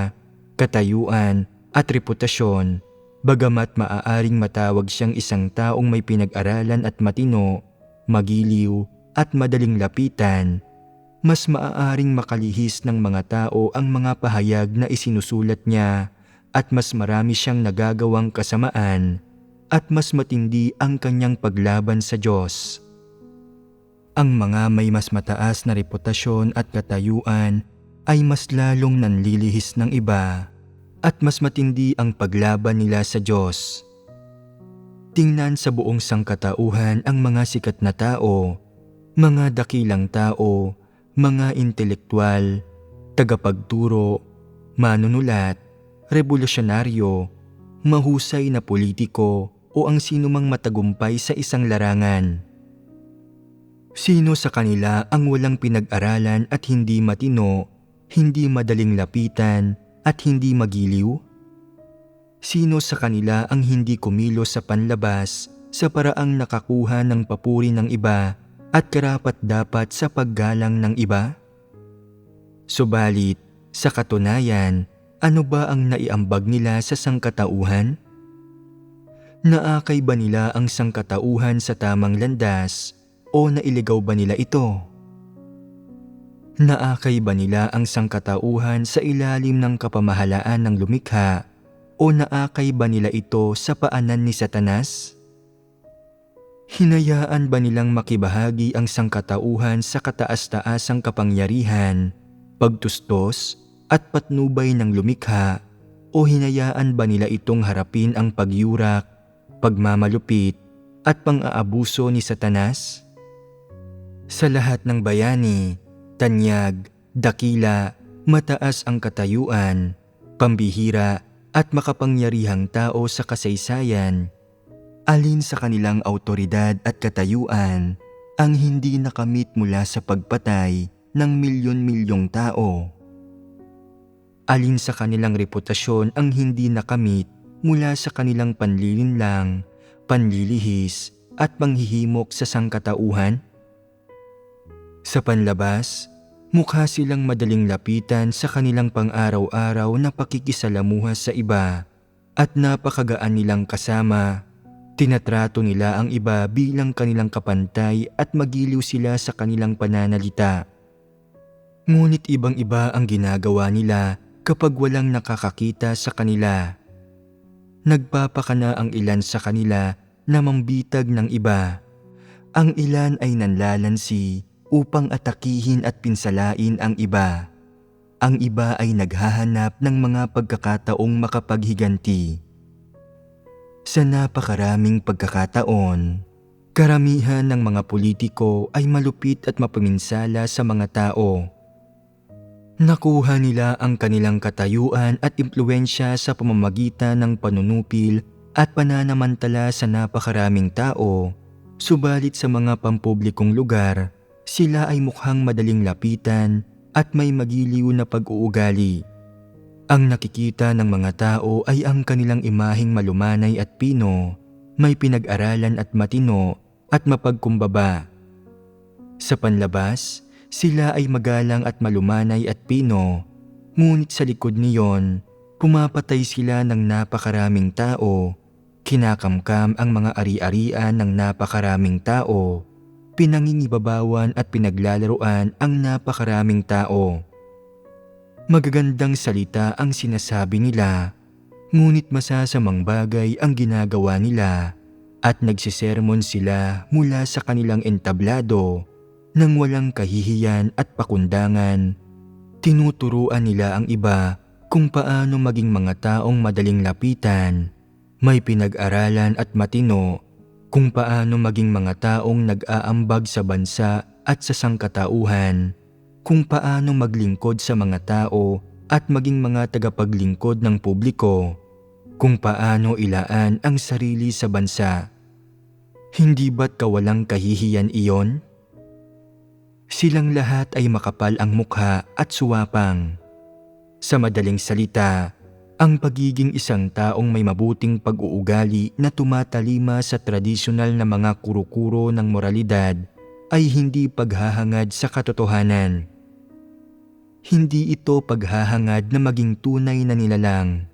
katayuan, at reputasyon, bagamat maaaring matawag siyang isang taong may pinag-aralan at matino, magiliw, at madaling lapitan, mas maaaring makalihis ng mga tao ang mga pahayag na isinusulat niya, at mas marami siyang nagagawang kasamaan, at mas matindi ang kanyang paglaban sa Diyos. Ang mga may mas mataas na reputasyon at katayuan ay mas lalong nanlilihis ng iba, at mas matindi ang paglaban nila sa Diyos. Tingnan sa buong sangkatauhan ang mga sikat na tao, mga dakilang tao, mga intelektual, tagapagturo, manunulat, revolusyonaryo, mahusay na politiko o ang sinumang matagumpay sa isang larangan. Sino sa kanila ang walang pinag-aralan at hindi matino, hindi madaling lapitan at hindi magiliw? Sino sa kanila ang hindi kumilos sa panlabas sa paraang nakakuha ng papuri ng iba at karapat-dapat sa paggalang ng iba? Subalit, sa katunayan, ano ba ang naiambag nila sa sangkatauhan? Naakay ba nila ang sangkatauhan sa tamang landas o nailigaw ba nila ito? Naakay ba nila ang sangkatauhan sa ilalim ng kapamahalaan ng lumikha o naakay ba nila ito sa paanan ni Satanas? Hinayaan ba nilang makibahagi ang sangkatauhan sa kataas-taasang kapangyarihan, pagtustos at patnubay ng lumikha o hinayaan ba nila itong harapin ang pagyurak, pagmamalupit at pang-aabuso ni Satanas? Sa lahat ng bayani, tanyag, dakila, mataas ang katayuan, pambihira at makapangyarihang tao sa kasaysayan, alin sa kanilang awtoridad at katayuan ang hindi nakamit mula sa pagpatay ng milyon-milyong tao? Alin sa kanilang reputasyon ang hindi nakamit mula sa kanilang panlilinlang, panlilihis at panghihimok sa sangkatauhan? Sa panlabas, mukha silang madaling lapitan sa kanilang pang-araw-araw na pakikisalamuha sa iba at napakagaan nilang kasama. Tinatrato nila ang iba bilang kanilang kapantay at magiliw sila sa kanilang pananalita. Ngunit ibang-iba ang ginagawa nila kapag walang nakakakita sa kanila. Nagpapakana ang ilan sa kanila na mambitag ng iba. Ang ilan ay nanlalansi upang atakihin at pinsalain ang iba. Ang iba ay naghahanap ng mga pagkakataong makapaghiganti. Sa napakaraming pagkakataon, karamihan ng mga politiko ay malupit at mapaminsala sa mga tao. Nakuha nila ang kanilang katayuan at impluwensya sa pamamagitan ng panunupil at pananamantala sa napakaraming tao, subalit sa mga pampublikong lugar, sila ay mukhang madaling lapitan at may magiliw na pag-uugali. Ang nakikita ng mga tao ay ang kanilang imaheng malumanay at pino, may pinag-aralan at matino at mapagkumbaba. Sa panlabas, sila ay magalang at malumanay at pino, ngunit sa likod niyon, pumapatay sila ng napakaraming tao, kinakamkam ang mga ari-arian ng napakaraming tao, pinangingibabawan at pinaglalaruan ang napakaraming tao. Magagandang salita ang sinasabi nila, ngunit masasamang bagay ang ginagawa nila at nagsisermon sila mula sa kanilang entablado nang walang kahihiyan at pakundangan. Tinuturuan nila ang iba kung paano maging mga taong madaling lapitan, may pinag-aralan at matino, kung paano maging mga taong nag-aambag sa bansa at sa sangkatauhan, kung paano maglingkod sa mga tao at maging mga tagapaglingkod ng publiko, kung paano ilaan ang sarili sa bansa. Hindi ba't kawalang kahihiyan iyon? Silang lahat ay makapal ang mukha at suwapang. Sa madaling salita, ang pagiging isang taong may mabuting pag-uugali na tumatalima sa tradisyonal na mga kuro-kuro ng moralidad ay hindi paghahangad sa katotohanan. Hindi ito paghahangad na maging tunay na nilalang.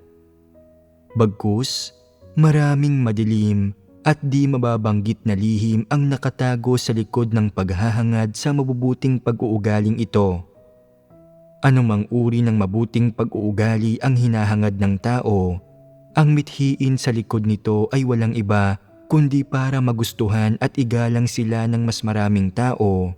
Bagkus, maraming madilim at di mababanggit na lihim ang nakatago sa likod ng paghahangad sa mabubuting pag-uugaling ito. Anumang uri ng mabuting pag-uugali ang hinahangad ng tao, ang mithiin sa likod nito ay walang iba kundi para magustuhan at igalang sila ng mas maraming tao,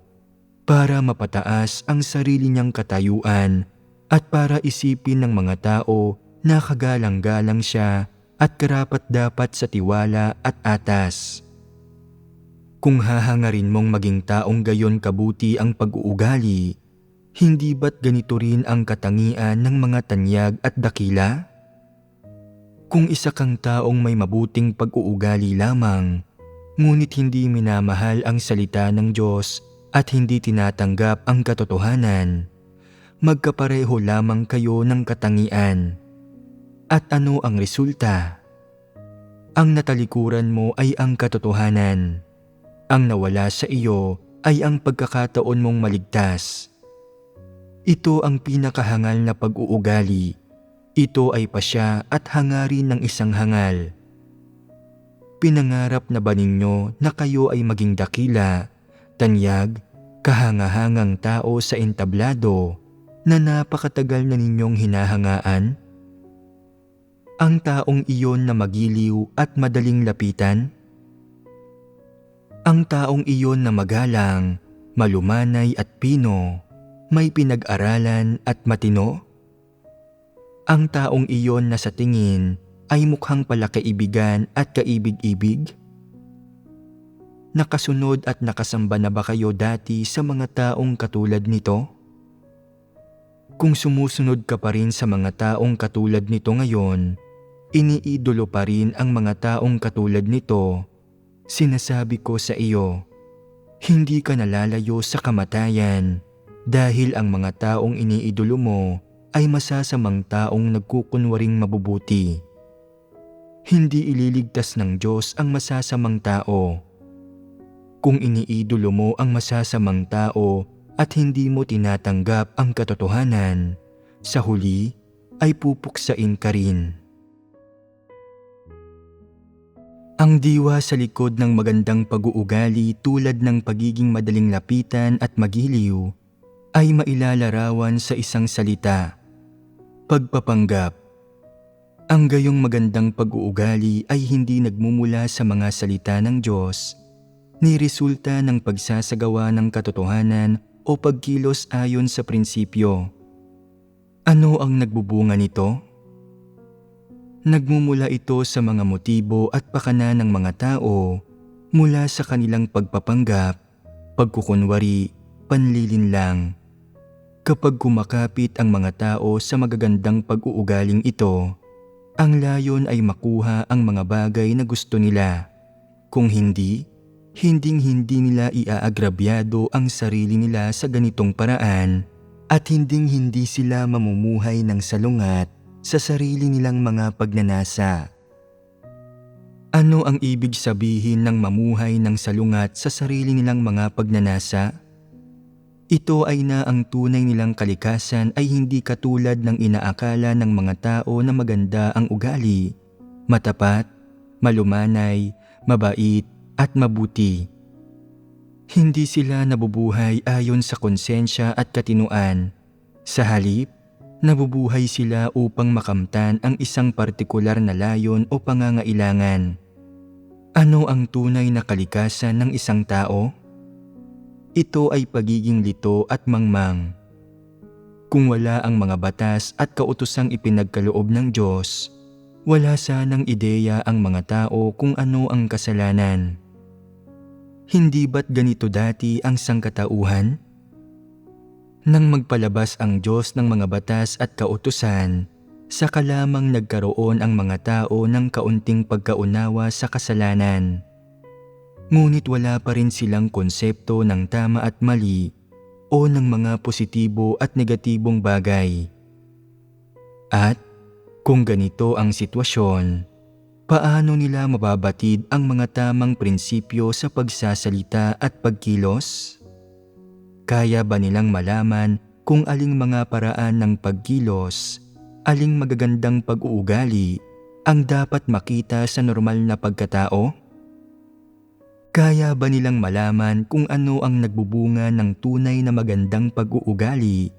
para mapataas ang sarili niyang katayuan at para isipin ng mga tao na kagalang-galang siya at karapat-dapat sa tiwala at atas. Kung hahangarin mong maging taong gayon kabuti ang pag-uugali, hindi ba't ganito rin ang katangian ng mga tanyag at dakila? Kung isa kang taong may mabuting pag-uugali lamang, ngunit hindi minamahal ang salita ng Diyos at hindi tinatanggap ang katotohanan, magkapareho lamang kayo ng katangian. At ano ang resulta? Ang natalikuran mo ay ang katotohanan. Ang nawala sa iyo ay ang pagkakataon mong maligtas. Ito ang pinakahangal na pag-uugali. Ito ay pasya at hangarin ng isang hangal. Pinangarap na ba ninyo na kayo ay maging dakila, tanyag, kahangahangang tao sa entablado na napakatagal na ninyong hinahangaan? Ang taong iyon na magiliw at madaling lapitan? Ang taong iyon na magalang, malumanay at pino, may pinag-aralan at matino? Ang taong iyon na sa tingin ay mukhang palakaibigan at kaibig-ibig? Nakasunod at nakasamba na ba kayo dati sa mga taong katulad nito? Kung sumusunod ka pa rin sa mga taong katulad nito ngayon, iniidolo pa rin ang mga taong katulad nito, sinasabi ko sa iyo, hindi ka nalalayo sa kamatayan dahil ang mga taong iniidolo mo ay masasamang taong nagkukunwaring mabubuti. Hindi ililigtas ng Diyos ang masasamang tao. Kung iniidolo mo ang masasamang tao at hindi mo tinatanggap ang katotohanan, sa huli ay pupuksain ka rin. Ang diwa sa likod ng magandang pag-uugali tulad ng pagiging madaling lapitan at magiliw ay mailalarawan sa isang salita: pagpapanggap. Ang gayong magandang pag-uugali ay hindi nagmumula sa mga salita ng Diyos, ni resulta ng pagsasagawa ng katotohanan o pagkilos ayon sa prinsipyo. Ano ang nagbubunga nito? Nagmumula ito sa mga motibo at pakana ng mga tao mula sa kanilang pagpapanggap, pagkukunwari, panlilinlang. Kapag kumakapit ang mga tao sa magagandang pag-uugaling ito, ang layon ay makuha ang mga bagay na gusto nila. Kung hindi, hinding-hindi nila iaagrabyado ang sarili nila sa ganitong paraan at hinding-hindi sila mamumuhay ng salungat sa sarili nilang mga pagnanasa. Ano ang ibig sabihin ng mamuhay ng salungat sa sarili nilang mga pagnanasa? Ito ay na ang tunay nilang kalikasan ay hindi katulad ng inaakala ng mga tao na maganda ang ugali, matapat, malumanay, mabait, at mabuti. Hindi sila nabubuhay ayon sa konsensya at katinuan. Sa halip, nabubuhay sila upang makamtan ang isang partikular na layon o pangangailangan. Ano ang tunay na kalikasan ng isang tao? Ito ay pagiging lito at mangmang. Kung wala ang mga batas at kautosang ipinagkaloob ng Diyos, wala sanang ideya ang mga tao kung ano ang kasalanan. Hindi ba't ganito dati ang sangkatauhan? Nang magpalabas ang Diyos ng mga batas at kautusan, saka lamang nagkaroon ang mga tao ng kaunting pagkaunawa sa kasalanan. Ngunit wala pa rin silang konsepto ng tama at mali o ng mga positibo at negatibong bagay. At kung ganito ang sitwasyon, paano nila mababatid ang mga tamang prinsipyo sa pagsasalita at pagkilos? Kaya ba nilang malaman kung aling mga paraan ng pagkilos, aling magagandang pag-uugali ang dapat makita sa normal na pagkatao? Kaya ba nilang malaman kung ano ang nagbubunga ng tunay na magandang pag-uugali?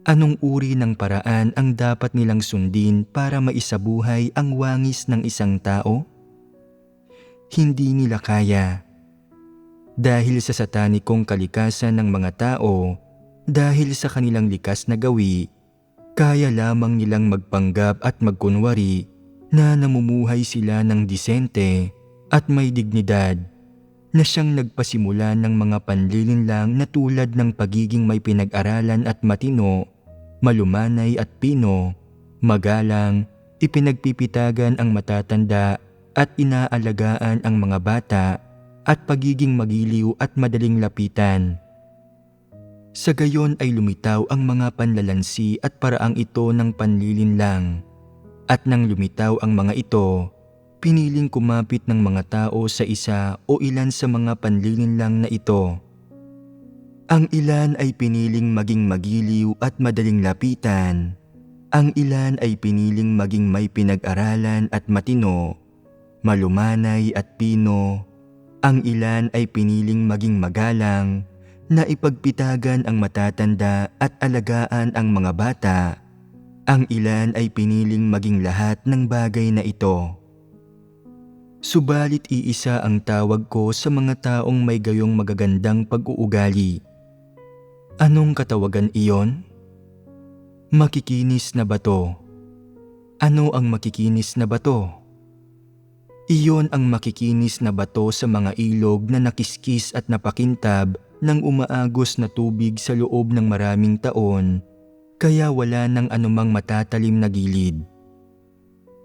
Anong uri ng paraan ang dapat nilang sundin para maisabuhay ang wangis ng isang tao? Hindi nila kaya. Dahil sa satanikong kalikasan ng mga tao, dahil sa kanilang likas na gawi, kaya lamang nilang magpanggap at magkunwari na namumuhay sila ng disente at may dignidad, na siyang nagpasimula ng mga panlilinlang na tulad ng pagiging may pinag-aralan at matino, malumanay at pino, magalang, ipinagpipitagan ang matatanda at inaalagaan ang mga bata, at pagiging magiliw at madaling lapitan. Sa gayon ay lumitaw ang mga panlalansi at paraang ito ng panlilinlang. At nang lumitaw ang mga ito, piniling kumapit ng mga tao sa isa o ilan sa mga panlilinlang na ito. Ang ilan ay piniling maging magiliw at madaling lapitan. Ang ilan ay piniling maging may pinag-aralan at matino, malumanay at pino. Ang ilan ay piniling maging magalang, na ipagpitagan ang matatanda at alagaan ang mga bata, ang ilan ay piniling maging lahat ng bagay na ito. Subalit iisa ang tawag ko sa mga taong may gayong magagandang pag-uugali. Anong katawagan iyon? Makikinis na bato. Ano ang makikinis na bato? Iyon ang makikinis na bato sa mga ilog na nakiskis at napakintab ng umaagos na tubig sa loob ng maraming taon, kaya wala ng anumang matatalim na gilid.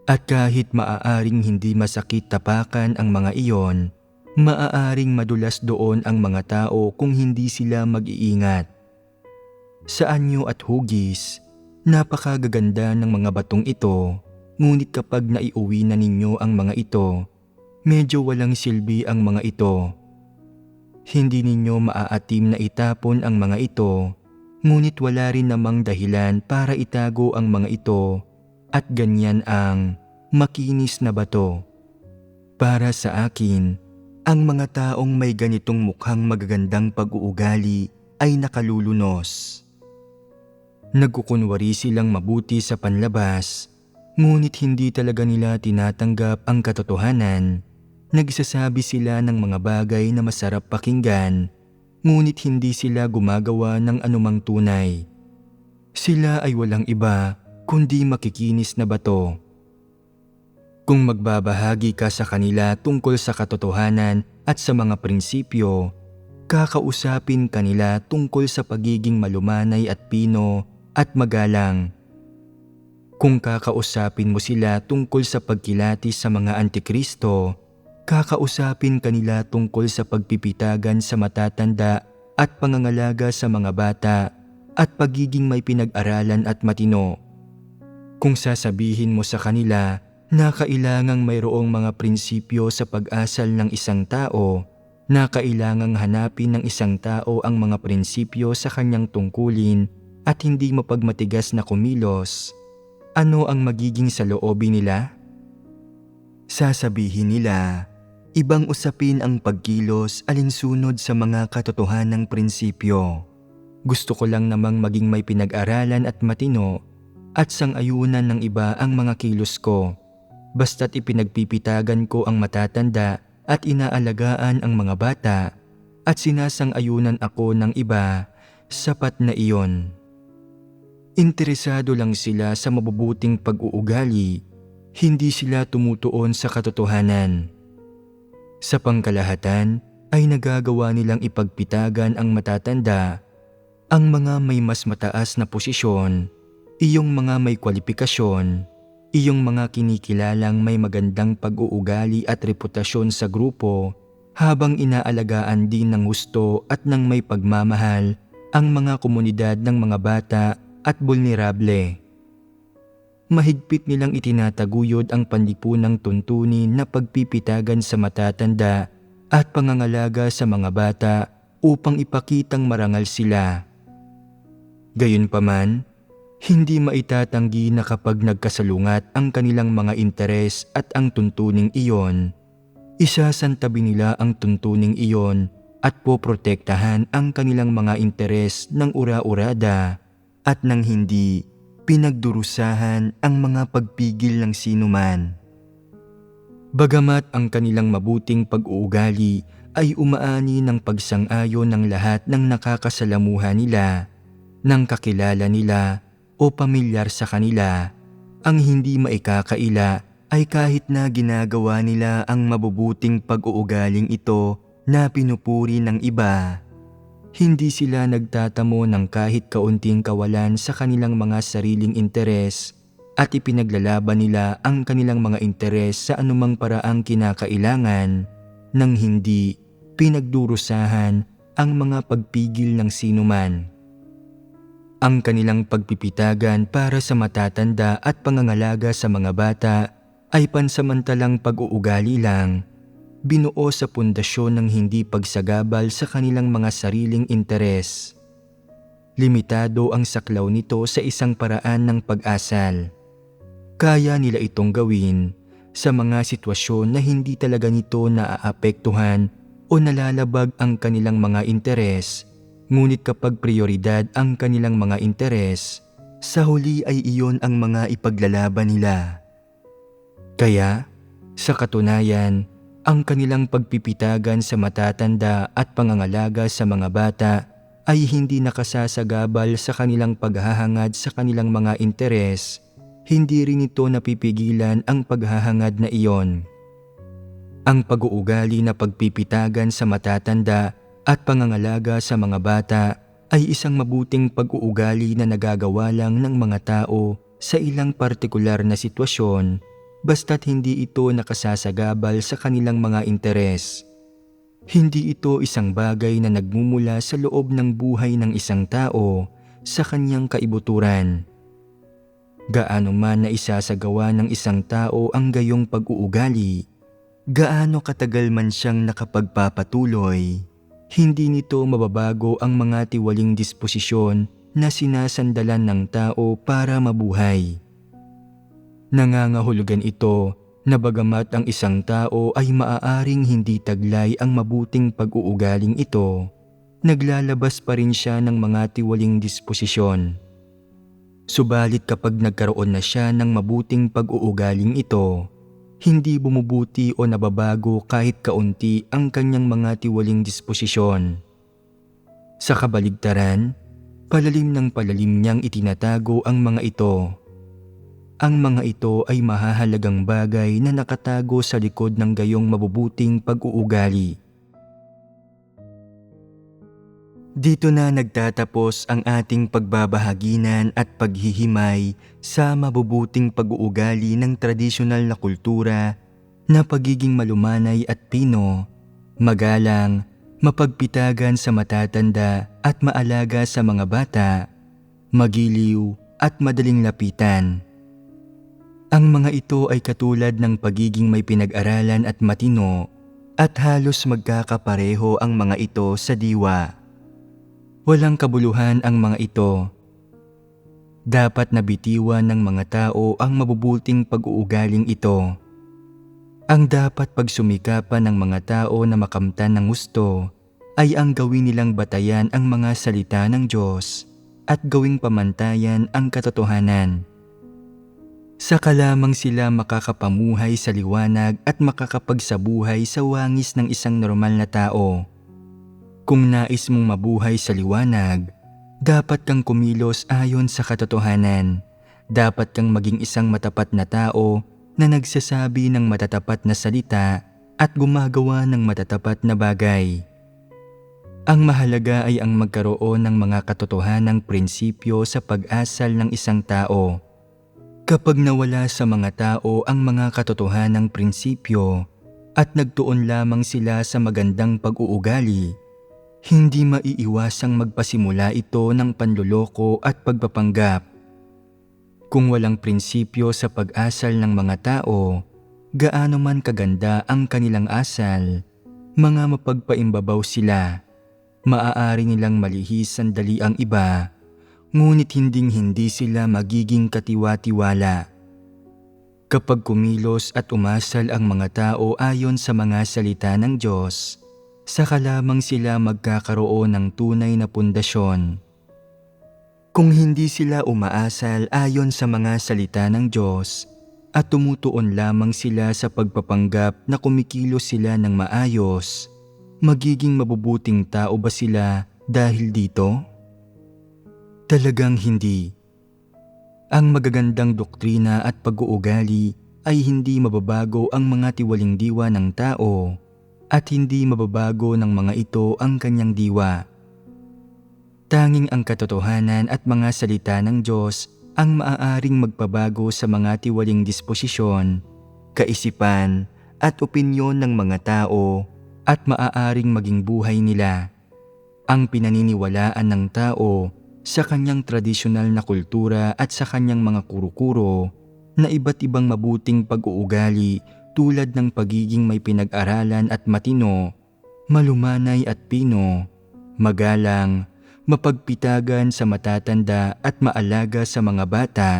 At kahit maaaring hindi masakit tapakan ang mga iyon, maaaring madulas doon ang mga tao kung hindi sila mag-iingat. Sa anyo at hugis, napakagaganda ng mga batong ito, ngunit kapag naiuwi na ninyo ang mga ito, medyo walang silbi ang mga ito. Hindi ninyo maaatim na itapon ang mga ito, ngunit wala rin namang dahilan para itago ang mga ito, at ganyan ang makinis na bato. Para sa akin, ang mga taong may ganitong mukhang magagandang pag-uugali ay nakalulunos. Nagkukunwari silang mabuti sa panlabas, ngunit hindi talaga nila tinatanggap ang katotohanan. Nagsasabi sila ng mga bagay na masarap pakinggan, ngunit hindi sila gumagawa ng anumang tunay. Sila ay walang iba kundi makikinis na bato. Kung magbabahagi ka sa kanila tungkol sa katotohanan at sa mga prinsipyo, kakausapin kanila tungkol sa pagiging malumanay at pino at magalang. Kung kakausapin mo sila tungkol sa pagkilatis sa mga antikristo, kakausapin kanila tungkol sa pagpipitagan sa matatanda at pangangalaga sa mga bata at pagiging may pinag-aralan at matino. Kung sasabihin mo sa kanila na kailangang mayroong mga prinsipyo sa pag-asal ng isang tao, na kailangang hanapin ng isang tao ang mga prinsipyo sa kanyang tungkulin at hindi mapagmatigas na kumilos, ano ang magiging saloobin nila? Sasabihin nila, ibang usapin ang pagkilos alinsunod sa mga katotohanang prinsipyo. Gusto ko lang namang maging may pinag-aralan at matino at sang-ayunan ng iba ang mga kilos ko. Basta't ipinagpipitagan ko ang matatanda at inaalagaan ang mga bata at sinasang-ayunan ako ng iba, sapat na iyon. Interesado lang sila sa mabubuting pag-uugali, hindi sila tumutuon sa katotohanan. Sa pangkalahatan ay nagagawa nilang ipagpitagan ang matatanda, ang mga may mas mataas na posisyon, iyong mga may kwalifikasyon, iyong mga kinikilalang may magandang pag-uugali at reputasyon sa grupo, habang inaalagaan din ng husto at ng may pagmamahal ang mga komunidad ng mga bata at vulnerable. Mahigpit nilang itinataguyod ang panlipunang tuntunin na pagpipitagan sa matatanda at pangangalaga sa mga bata upang ipakitang marangal sila. Gayunpaman, hindi maitatanggi na kapag nagkasalungat ang kanilang mga interes at ang tuntuning iyon, isasantabi nila ang tuntuning iyon at poprotektahan ang kanilang mga interes ng ura-urada at nang hindi pinagdurusahan ang mga pagpigil ng sinuman. Bagamat ang kanilang mabuting pag-uugali ay umaani ng pagsang-ayon ng lahat ng nakakasalamuha nila, ng kakilala nila o pamilyar sa kanila, ang hindi maikakaila ay kahit na ginagawa nila ang mabubuting pag-uugaling ito na pinupuri ng iba, hindi sila nagtatamo ng kahit kaunting kawalan sa kanilang mga sariling interes at ipinaglalaban nila ang kanilang mga interes sa anumang paraang kinakailangan nang hindi pinagdurusahan ang mga pagpigil ng sinuman. Ang kanilang pagpipitagan para sa matatanda at pangangalaga sa mga bata ay pansamantalang pag-uugali lang, binuo sa pundasyon ng hindi pagsagabal sa kanilang mga sariling interes. Limitado ang saklaw nito sa isang paraan ng pag-asal. Kaya nila itong gawin sa mga sitwasyon na hindi talaga nito naaapektuhan o nalalabag ang kanilang mga interes, Ngunit kapag prioridad ang kanilang mga interes, sa huli ay iyon ang mga ipaglalaban nila. Kaya, sa katunayan, ang kanilang pagpipitagan sa matatanda at pangangalaga sa mga bata ay hindi nakasasagabal sa kanilang paghahangad sa kanilang mga interes, hindi rin ito napipigilan ang paghahangad na iyon. Ang pag-uugali na pagpipitagan sa matatanda at pangangalaga sa mga bata ay isang mabuting pag-uugali na nagagawa lang ng mga tao sa ilang partikular na sitwasyon basta't hindi ito nakasasagabal sa kanilang mga interes. Hindi ito isang bagay na nagmumula sa loob ng buhay ng isang tao sa kanyang kaibuturan. Gaano man na isasagawa ng isang tao ang gayong pag-uugali, gaano katagal man siyang nakapagpapatuloy, hindi nito mababago ang mga tiwaling disposisyon na sinasandalan ng tao para mabuhay. Nangangahulugan ito na bagamat ang isang tao ay maaaring hindi taglay ang mabuting pag-uugaling ito, naglalabas pa rin siya ng mga tiwaling disposisyon. Subalit kapag nagkaroon na siya ng mabuting pag-uugaling ito, hindi bumubuti o nababago kahit kaunti ang kanyang mga tiwaling disposisyon. Sa kabaligtaran, palalim ng palalim niyang itinatago ang mga ito. Ang mga ito ay mahahalagang bagay na nakatago sa likod ng gayong mabubuting pag-uugali. Dito na nagtatapos ang ating pagbabahaginan at paghihimay sa mabubuting pag-uugali ng tradisyonal na kultura na pagiging malumanay at pino, magalang, mapagpitagan sa matatanda at maalaga sa mga bata, magiliw at madaling lapitan. Ang mga ito ay katulad ng pagiging may pinag-aralan at matino at halos magkakapareho ang mga ito sa diwa. Walang kabuluhan ang mga ito. Dapat nabitiwan ng mga tao ang mabubuting pag-uugaling ito. Ang dapat pagsumikapan ng mga tao na makamtan ng gusto ay ang gawin nilang batayan ang mga salita ng Diyos at gawing pamantayan ang katotohanan. Saka lamang sila makakapamuhay sa liwanag at makakapagsabuhay sa wangis ng isang normal na tao. Kung nais mong mabuhay sa liwanag, dapat kang kumilos ayon sa katotohanan. Dapat kang maging isang matapat na tao na nagsasabi ng matatapat na salita at gumagawa ng matatapat na bagay. Ang mahalaga ay ang magkaroon ng mga katotohanang prinsipyo sa pag-asal ng isang tao. Kapag nawala sa mga tao ang mga katotohanang prinsipyo at nagtuon lamang sila sa magandang pag-uugali, hindi maiiwasang magpasimula ito ng panloloko at pagpapanggap. Kung walang prinsipyo sa pag-asal ng mga tao, gaano man kaganda ang kanilang asal, mga mapagpaimbabaw sila. Maaari nilang malihis sandali ang iba, ngunit hindi sila magiging katiwa-tiwala. Kapag kumilos at umasal ang mga tao ayon sa mga salita ng Diyos, saka lamang sila magkakaroon ng tunay na pundasyon. Kung hindi sila umaasal ayon sa mga salita ng Diyos at tumutuon lamang sila sa pagpapanggap na kumikilos sila ng maayos, magiging mabubuting tao ba sila dahil dito? Talagang hindi. Ang magagandang doktrina at pag-uugali ay hindi mababago ang mga tiwaling diwa ng tao at hindi mababago ng mga ito ang kanyang diwa. Tanging ang katotohanan at mga salita ng Diyos ang maaaring magpabago sa mga tiwaling disposisyon, kaisipan at opinyon ng mga tao at maaaring maging buhay nila. Ang pinaniniwalaan ng tao sa kanyang tradisyonal na kultura at sa kanyang mga kuro-kuro na iba't ibang mabuting pag-uugali tulad ng pagiging may pinag-aralan at matino, malumanay at pino, magalang, mapagpitagan sa matatanda at maalaga sa mga bata,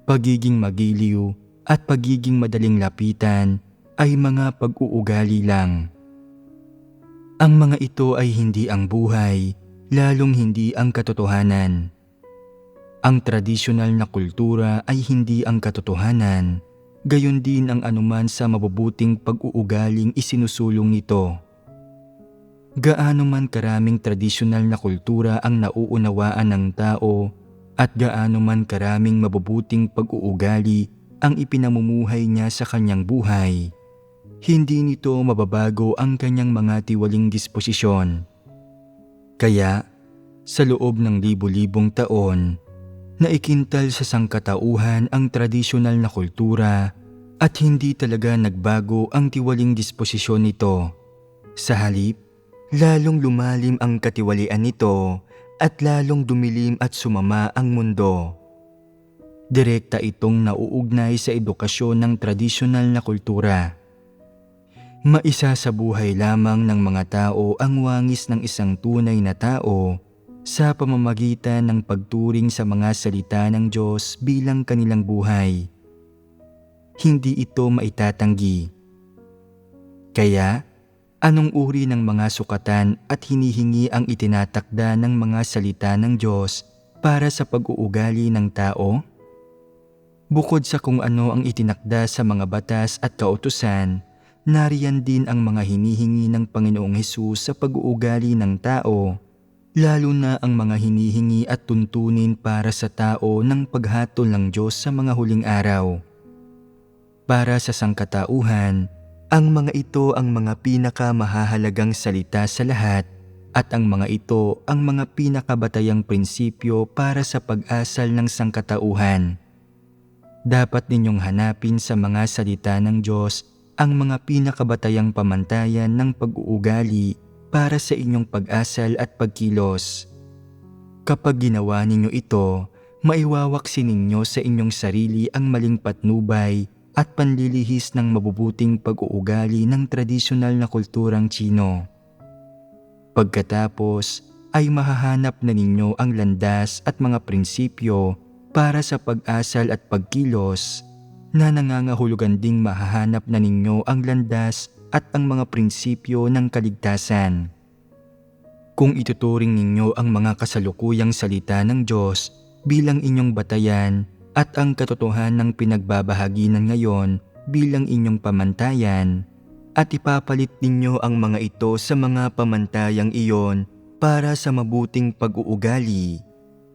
pagiging magiliw at pagiging madaling lapitan ay mga pag-uugali lang. Ang mga ito ay hindi ang buhay, lalong hindi ang katotohanan. Ang tradisyonal na kultura ay hindi ang katotohanan, gayon din ang anuman sa mabubuting pag-uugaling isinusulong nito. Gaano man karaming tradisyonal na kultura ang nauunawaan ng tao at gaano man karaming mabubuting pag-uugali ang ipinamumuhay niya sa kanyang buhay, hindi nito mababago ang kanyang mga tiwaling disposisyon. Kaya, sa loob ng libu-libong taon, naikintal sa sangkatauhan ang tradisyonal na kultura at hindi talaga nagbago ang tiwaling disposisyon nito. Sa halip, lalong lumalim ang katiwalian nito at lalong dumilim at sumama ang mundo. Direkta itong nauugnay sa edukasyon ng tradisyonal na kultura. Maisa sa buhay lamang ng mga tao ang wangis ng isang tunay na tao sa pamamagitan ng pagturing sa mga salita ng Diyos bilang kanilang buhay. Hindi ito maitatanggi. Kaya, anong uri ng mga sukatan at hinihingi ang itinatakda ng mga salita ng Diyos para sa pag-uugali ng tao? Bukod sa kung ano ang itinakda sa mga batas at kautusan, nariyan din ang mga hinihingi ng Panginoong Hesus sa pag-uugali ng tao, lalo na ang mga hinihingi at tuntunin para sa tao ng paghatol ng Diyos sa mga huling araw. Para sa sangkatauhan, ang mga ito ang mga pinakamahahalagang salita sa lahat at ang mga ito ang mga pinakabatayang prinsipyo para sa pag-asal ng sangkatauhan. Dapat ninyong hanapin sa mga salita ng Diyos ang mga pinakabatayang pamantayan ng pag-uugali para sa inyong pag-asal at pagkilos. Kapag ginawa ninyo ito, maiwawaksi ninyo sa inyong sarili ang maling patnubay at panlilihis ng mabubuting pag-uugali ng tradisyonal na kulturang Tsino. Pagkatapos ay mahahanap na ninyo ang landas at mga prinsipyo para sa pag-asal at pagkilos na nangangahulugan ding mahahanap na ninyo ang landas at ang mga prinsipyo ng kaligtasan. Kung ituturing ninyo ang mga kasalukuyang salita ng Diyos bilang inyong batayan at ang katotohanan ng pinagbabahaginan ngayon bilang inyong pamantayan, at ipapalit ninyo ang mga ito sa mga pamantayang iyon para sa mabuting pag-uugali,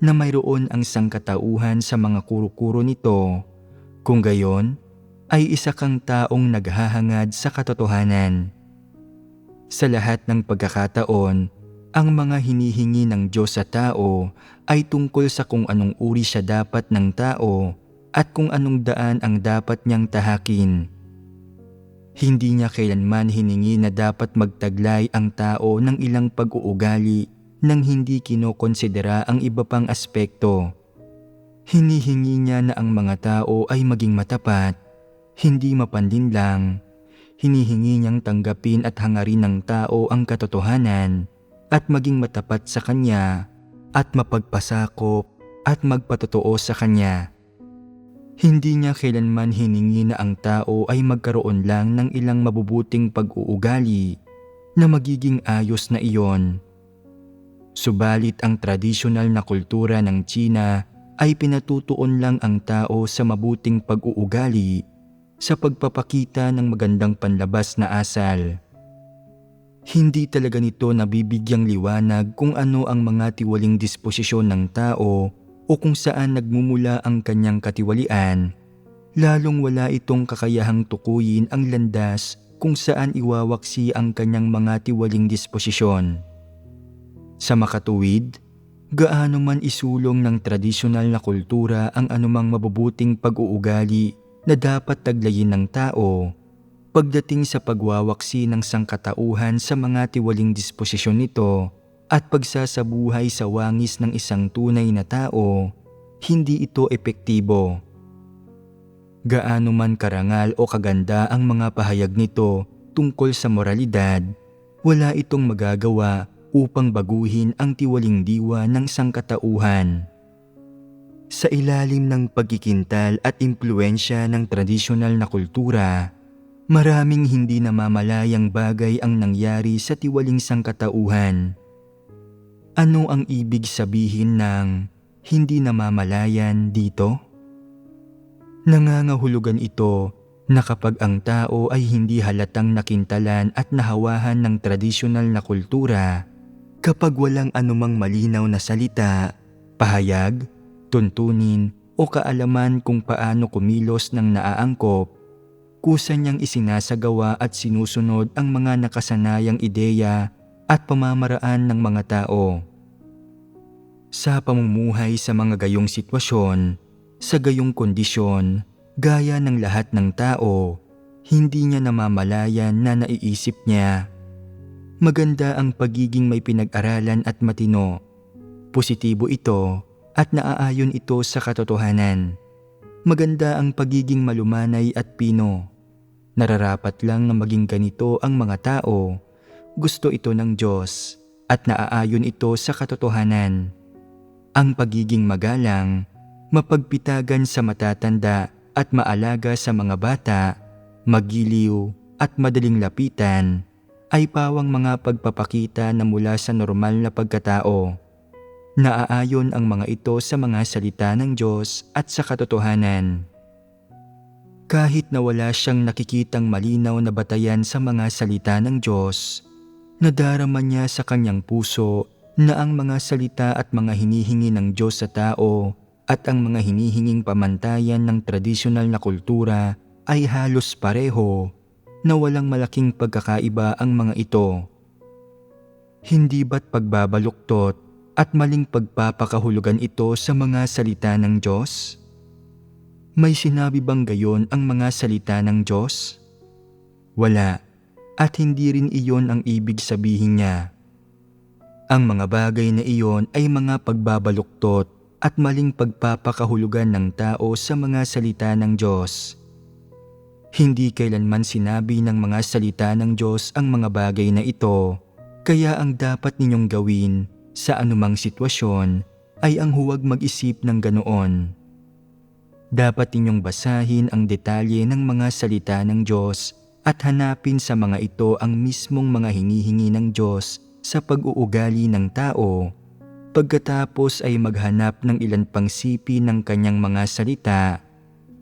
na mayroon ang sangkatauhan sa mga kuro-kuro nito, kung gayon ay isa kang taong naghahangad sa katotohanan. Sa lahat ng pagkakataon, ang mga hinihingi ng Diyos sa tao ay tungkol sa kung anong uri siya dapat ng tao at kung anong daan ang dapat niyang tahakin. Hindi niya kailanman hiningi na dapat magtaglay ang tao ng ilang pag-uugali nang hindi kinokonsidera ang iba pang aspekto. Hinihingi niya na ang mga tao ay maging matapat, hindi mapanlinlang. Hinihingi niyang tanggapin at hangarin ng tao ang katotohanan at maging matapat sa kanya at mapagpasakop at magpatotoo sa kanya. Hindi niya kailanman hiningi na ang tao ay magkaroon lang ng ilang mabubuting pag-uugali na magiging ayos na iyon. Subalit ang tradisyonal na kultura ng Tsina ay pinatutuon lang ang tao sa mabuting pag-uugali sa pagpapakita ng magandang panlabas na asal. Hindi talaga nito nabibigyang liwanag kung ano ang mga tiwaling disposisyon ng tao o kung saan nagmumula ang kanyang katiwalian, lalong wala itong kakayahang tukuyin ang landas kung saan iwawaksi ang kanyang mga tiwaling disposisyon. Sa makatuwid, gaano man isulong ng tradisyonal na kultura ang anumang mabubuting pag-uugali na dapat taglayin ng tao, pagdating sa pagwawaksi ng sangkatauhan sa mga tiwaling disposisyon nito at pagsasabuhay sa wangis ng isang tunay na tao, hindi ito epektibo. Gaano man karangal o kaganda ang mga pahayag nito tungkol sa moralidad, wala itong magagawa upang baguhin ang tiwaling diwa ng sangkatauhan. Sa ilalim ng pagkikintal at impluensya ng tradisyonal na kultura, maraming hindi namamalayang bagay ang nangyari sa tiwaling sangkatauhan. Ano ang ibig sabihin ng hindi namamalayan dito? Nangangahulugan ito na kapag ang tao ay hindi halatang nakintalan at nahawahan ng tradisyonal na kultura, kapag walang anumang malinaw na salita, pahayag, tuntunin o kaalaman kung paano kumilos ng naaangkop, kusa niyang isinasagawa at sinusunod ang mga nakasanayang ideya at pamamaraan ng mga tao. Sa pamumuhay sa mga gayong sitwasyon, sa gayong kondisyon, gaya ng lahat ng tao, hindi niya namamalayan na naiisip niya. Maganda ang pagiging may pinag-aralan at matino. Positibo ito at naaayon ito sa katotohanan. Maganda ang pagiging malumanay at pino. Nararapat lang na maging ganito ang mga tao. Gusto ito ng Diyos at naaayon ito sa katotohanan. Ang pagiging magalang, mapagpitagan sa matatanda at maalaga sa mga bata, magiliw at madaling lapitan ay pawang mga pagpapakita na mula sa normal na pagkatao. Naaayon ang mga ito sa mga salita ng Diyos at sa katotohanan. Kahit na wala siyang nakikitang malinaw na batayan sa mga salita ng Diyos, nadarama niya sa kanyang puso na ang mga salita at mga hinihingi ng Diyos sa tao at ang mga hinihinging pamantayan ng tradisyonal na kultura ay halos pareho, na walang malaking pagkakaiba ang mga ito. Hindi ba't pagbabaluktot at maling pagpapakahulugan ito sa mga salita ng Diyos? May sinabi bang gayon ang mga salita ng Diyos? Wala, at hindi rin iyon ang ibig sabihin niya. Ang mga bagay na iyon ay mga pagbabaluktot at maling pagpapakahulugan ng tao sa mga salita ng Diyos. Hindi kailanman sinabi ng mga salita ng Diyos ang mga bagay na ito, kaya ang dapat ninyong gawin sa anumang sitwasyon ay ang huwag mag-isip ng ganoon. Dapat ninyong basahin ang detalye ng mga salita ng Diyos at hanapin sa mga ito ang mismong mga hinihingi ng Diyos sa pag-uugali ng tao. Pagkatapos ay maghanap ng ilan pang sipi ng kanyang mga salita,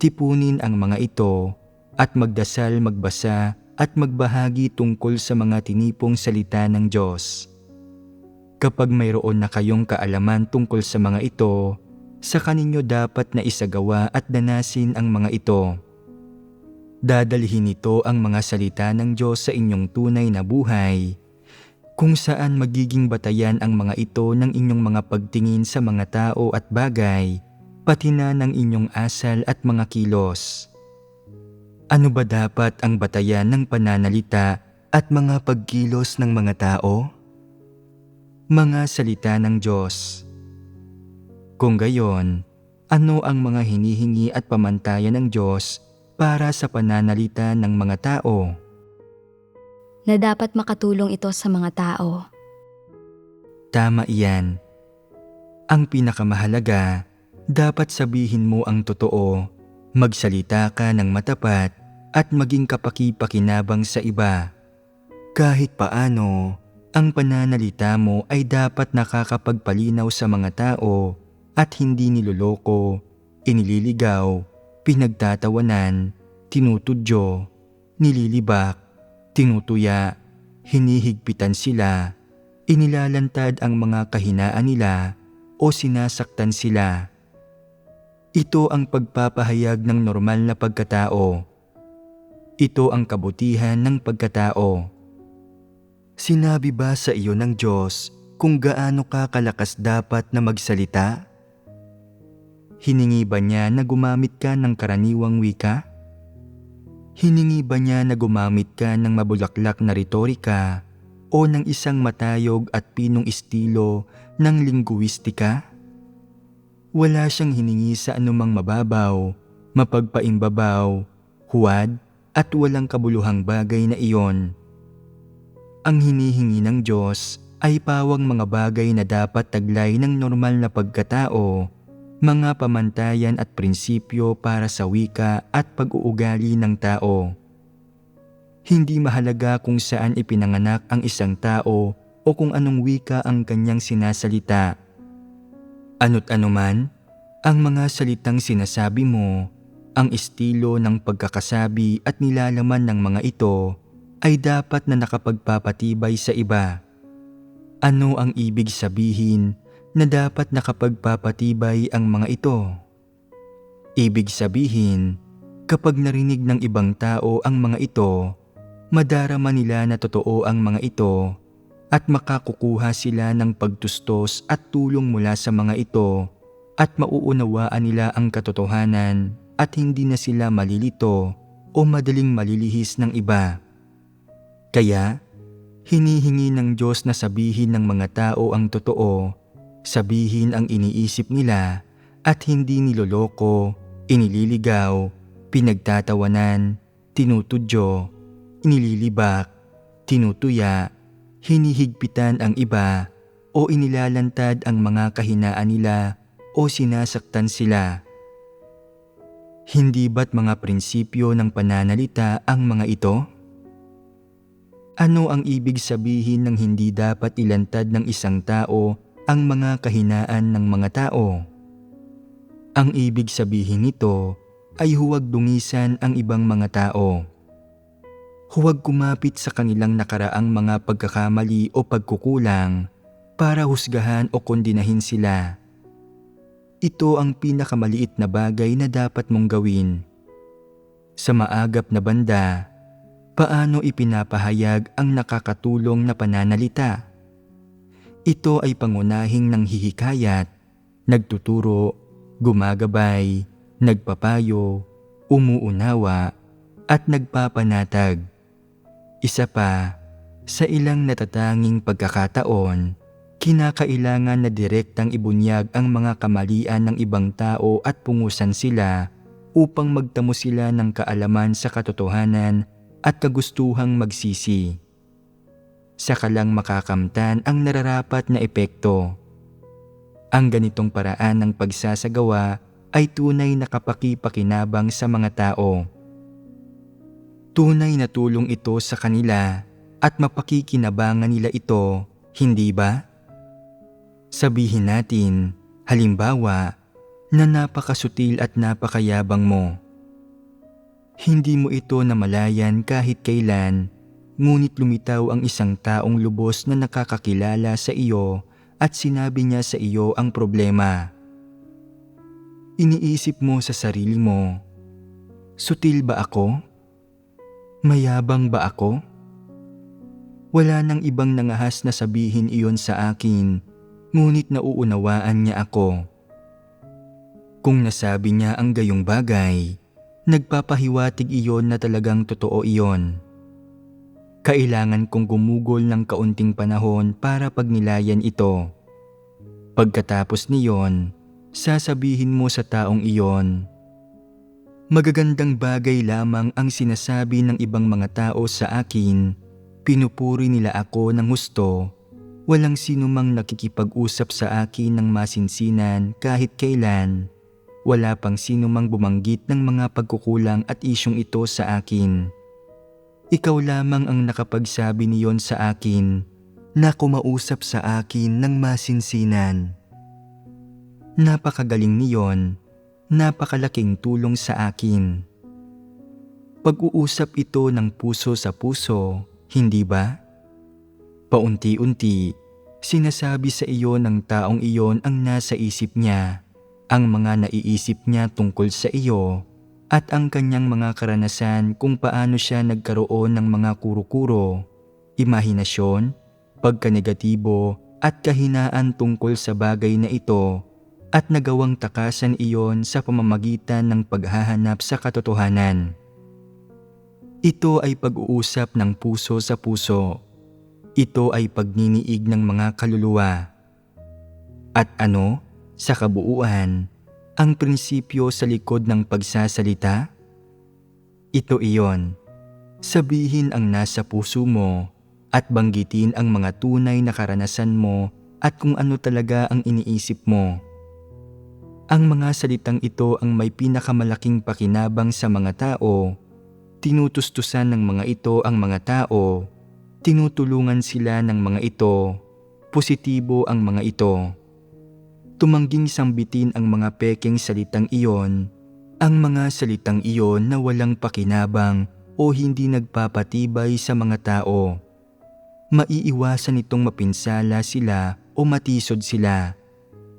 tipunin ang mga ito at magdasal, magbasa at magbahagi tungkol sa mga tinipong salita ng Diyos. Kapag mayroon na kayong kaalaman tungkol sa mga ito, sa kaninyo dapat na isagawa at danasin ang mga ito. Dadalhin nito ang mga salita ng Diyos sa inyong tunay na buhay, kung saan magiging batayan ang mga ito ng inyong mga pagtingin sa mga tao at bagay, pati na ng inyong asal at mga kilos. Ano ba dapat ang batayan ng pananalita at mga pagkilos ng mga tao? Mga salita ng Diyos. Kung gayon, ano ang mga hinihingi at pamantayan ng Diyos para sa pananalita ng mga tao? Na dapat makatulong ito sa mga tao. Tama iyan. Ang pinakamahalaga, dapat sabihin mo ang totoo, magsalita ka ng matapat at maging kapaki-pakinabang sa iba. Kahit paano, ang pananalita mo ay dapat nakakapagpalinaw sa mga tao at hindi niloloko, inililigaw, pinagtatawanan, tinutudyo, nililibak, tinutuya, hinihigpitan sila, inilalantad ang mga kahinaan nila o sinasaktan sila. Ito ang pagpapahayag ng normal na pagkatao. Ito ang kabutihan ng pagkatao. Sinabi ba sa iyo ng Diyos kung gaano ka kalakas dapat na magsalita? Hiningi ba niya na gumamit ka ng karaniwang wika? Hiningi ba niya na gumamit ka ng mabulaklak na retorika o ng isang matayog at pinong estilo ng lingguistika? Wala siyang hiningi sa anumang mababaw, mapagpaimbabaw, huwad at walang kabuluhang bagay na iyon. Ang hinihingi ng Diyos ay pawang mga bagay na dapat taglay ng normal na pagkatao, mga pamantayan at prinsipyo para sa wika at pag-uugali ng tao. Hindi mahalaga kung saan ipinanganak ang isang tao o o kung anong wika ang kanyang sinasalita. Ano't ano man, ang mga salitang sinasabi mo, ang estilo ng pagkakasabi at nilalaman ng mga ito ay dapat na nakapagpapatibay sa iba. Ano ang ibig sabihin na dapat nakapagpapatibay ang mga ito? Ibig sabihin, kapag narinig ng ibang tao ang mga ito, madarama nila na totoo ang mga ito at makakukuha sila ng pagtustos at tulong mula sa mga ito at mauunawaan nila ang katotohanan at hindi na sila malilito o madaling malilihis ng iba. Kaya, hinihingi ng Diyos na sabihin ng mga tao ang totoo, sabihin ang iniisip nila at hindi niloloko, inililigaw, pinagtatawanan, tinutudyo, inililibak, tinutuya, hinihigpitan ang iba o inilalantad ang mga kahinaan nila o sinasaktan sila. Hindi ba't mga prinsipyo ng pananalita ang mga ito? Ano ang ibig sabihin ng hindi dapat ilantad ng isang tao ang mga kahinaan ng mga tao? Ang ibig sabihin nito ay huwag dungisan ang ibang mga tao. Huwag kumapit sa kanilang nakaraang mga pagkakamali o pagkukulang para husgahan o kondinahin sila. Ito ang pinakamaliit na bagay na dapat mong gawin. Sa maagap na banda, paano ipinapahayag ang nakakatulong na pananalita? Ito ay pangunahing nanghihikayat, nagtuturo, gumagabay, nagpapayo, umuunawa, at nagpapanatag. Isa pa, sa ilang natatanging pagkakataon, kinakailangan na direktang ibunyag ang mga kamalian ng ibang tao at pungusan sila upang magtamo sila ng kaalaman sa katotohanan at kagustuhang magsisi. Saka lang makakamtan ang nararapat na epekto. Ang ganitong paraan ng pagsasagawa ay tunay na kapaki-pakinabang sa mga tao. Tunay na tulong ito sa kanila at mapakikinabangan nila ito, hindi ba? Sabihin natin, halimbawa, na napakasutil at napakayabang mo. Hindi mo ito namalayan kahit kailan, ngunit lumitaw ang isang taong lubos na nakakakilala sa iyo at sinabi niya sa iyo ang problema. Iniisip mo sa sarili mo, sutil ba ako? Mayabang ba ako? Wala nang ibang nangahas na sabihin iyon sa akin, ngunit nauunawaan niya ako. Kung nasabi niya ang gayong bagay, nagpapahiwatig iyon na talagang totoo iyon. Kailangan kong gumugol ng kaunting panahon para pagnilayan ito. Pagkatapos niyon, sasabihin mo sa taong iyon, magagandang bagay lamang ang sinasabi ng ibang mga tao sa akin, pinupuri nila ako ng husto, walang sinumang nakikipag-usap sa akin ng masinsinan kahit kailan, wala pang sinumang bumanggit ng mga pagkukulang at isyong ito sa akin. Ikaw lamang ang nakapagsabi niyon sa akin na kumausap sa akin ng masinsinan. Napakagaling niyon. Napakalaking tulong sa akin. Pag-uusap ito ng puso sa puso, hindi ba? Paunti-unti, sinasabi sa iyo ng taong iyon ang nasa isip niya, ang mga naiisip niya tungkol sa iyo, at ang kanyang mga karanasan kung paano siya nagkaroon ng mga kuro-kuro, imahinasyon, pagkanegatibo at kahinaan tungkol sa bagay na ito, at nagawang takasan iyon sa pamamagitan ng paghahanap sa katotohanan. Ito ay pag-uusap ng puso sa puso. Ito ay pagniniig ng mga kaluluwa. At ano, sa kabuuan, ang prinsipyo sa likod ng pagsasalita? Ito iyon, sabihin ang nasa puso mo at banggitin ang mga tunay na karanasan mo at kung ano talaga ang iniisip mo. Ang mga salitang ito ang may pinakamalaking pakinabang sa mga tao. Tinutustusan ng mga ito ang mga tao. Tinutulungan sila ng mga ito. Positibo ang mga ito. Tumangging sambitin ang mga pekeng salitang iyon, ang mga salitang iyon na walang pakinabang o hindi nagpapatibay sa mga tao. Maiiwasan itong mapinsala sila o matisod sila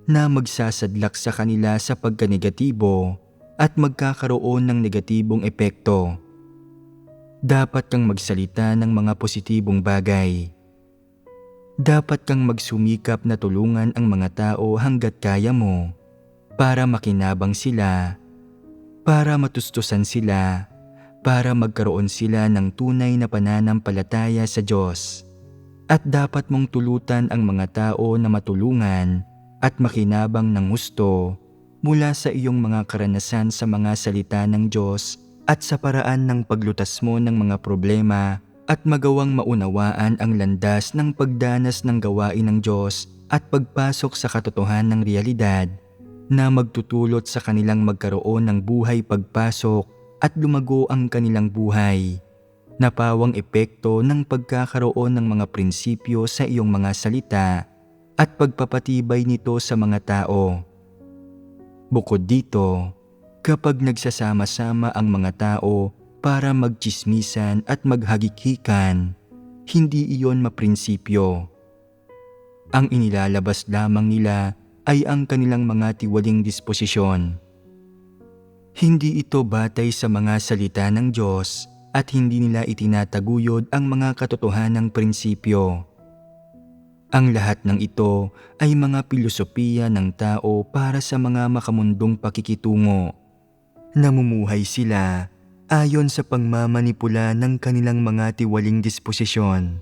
na magsasadlak sa kanila sa pagkanegatibo at magkakaroon ng negatibong epekto. Dapat kang magsalita ng mga positibong bagay. Dapat kang magsumikap na tulungan ang mga tao hanggat kaya mo para makinabang sila, para matustusan sila, para magkaroon sila ng tunay na pananampalataya sa Diyos. At dapat mong tulutan ang mga tao na matulungan at makinabang ng gusto mula sa iyong mga karanasan sa mga salita ng Diyos at sa paraan ng paglutas mo ng mga problema at magawang maunawaan ang landas ng pagdanas ng gawain ng Diyos at pagpasok sa katotohanan ng realidad na magtutulot sa kanilang magkaroon ng buhay pagpasok at lumago ang kanilang buhay. Napawang epekto ng pagkakaroon ng mga prinsipyo sa iyong mga salita at pagpapatibay nito sa mga tao. Bukod dito, kapag nagsasama-sama ang mga tao para magtsismisan at maghagikikan, hindi iyon maprinsipyo. Ang inilalabas lamang nila ay ang kanilang mga tiwaling disposisyon. Hindi ito batay sa mga salita ng Diyos at hindi nila itinataguyod ang mga katotohanang prinsipyo. Ang lahat ng ito ay mga pilosopiya ng tao para sa mga makamundong pakikitungo. Namumuhay sila ayon sa pagmamanipula ng kanilang mga tiwaling disposisyon.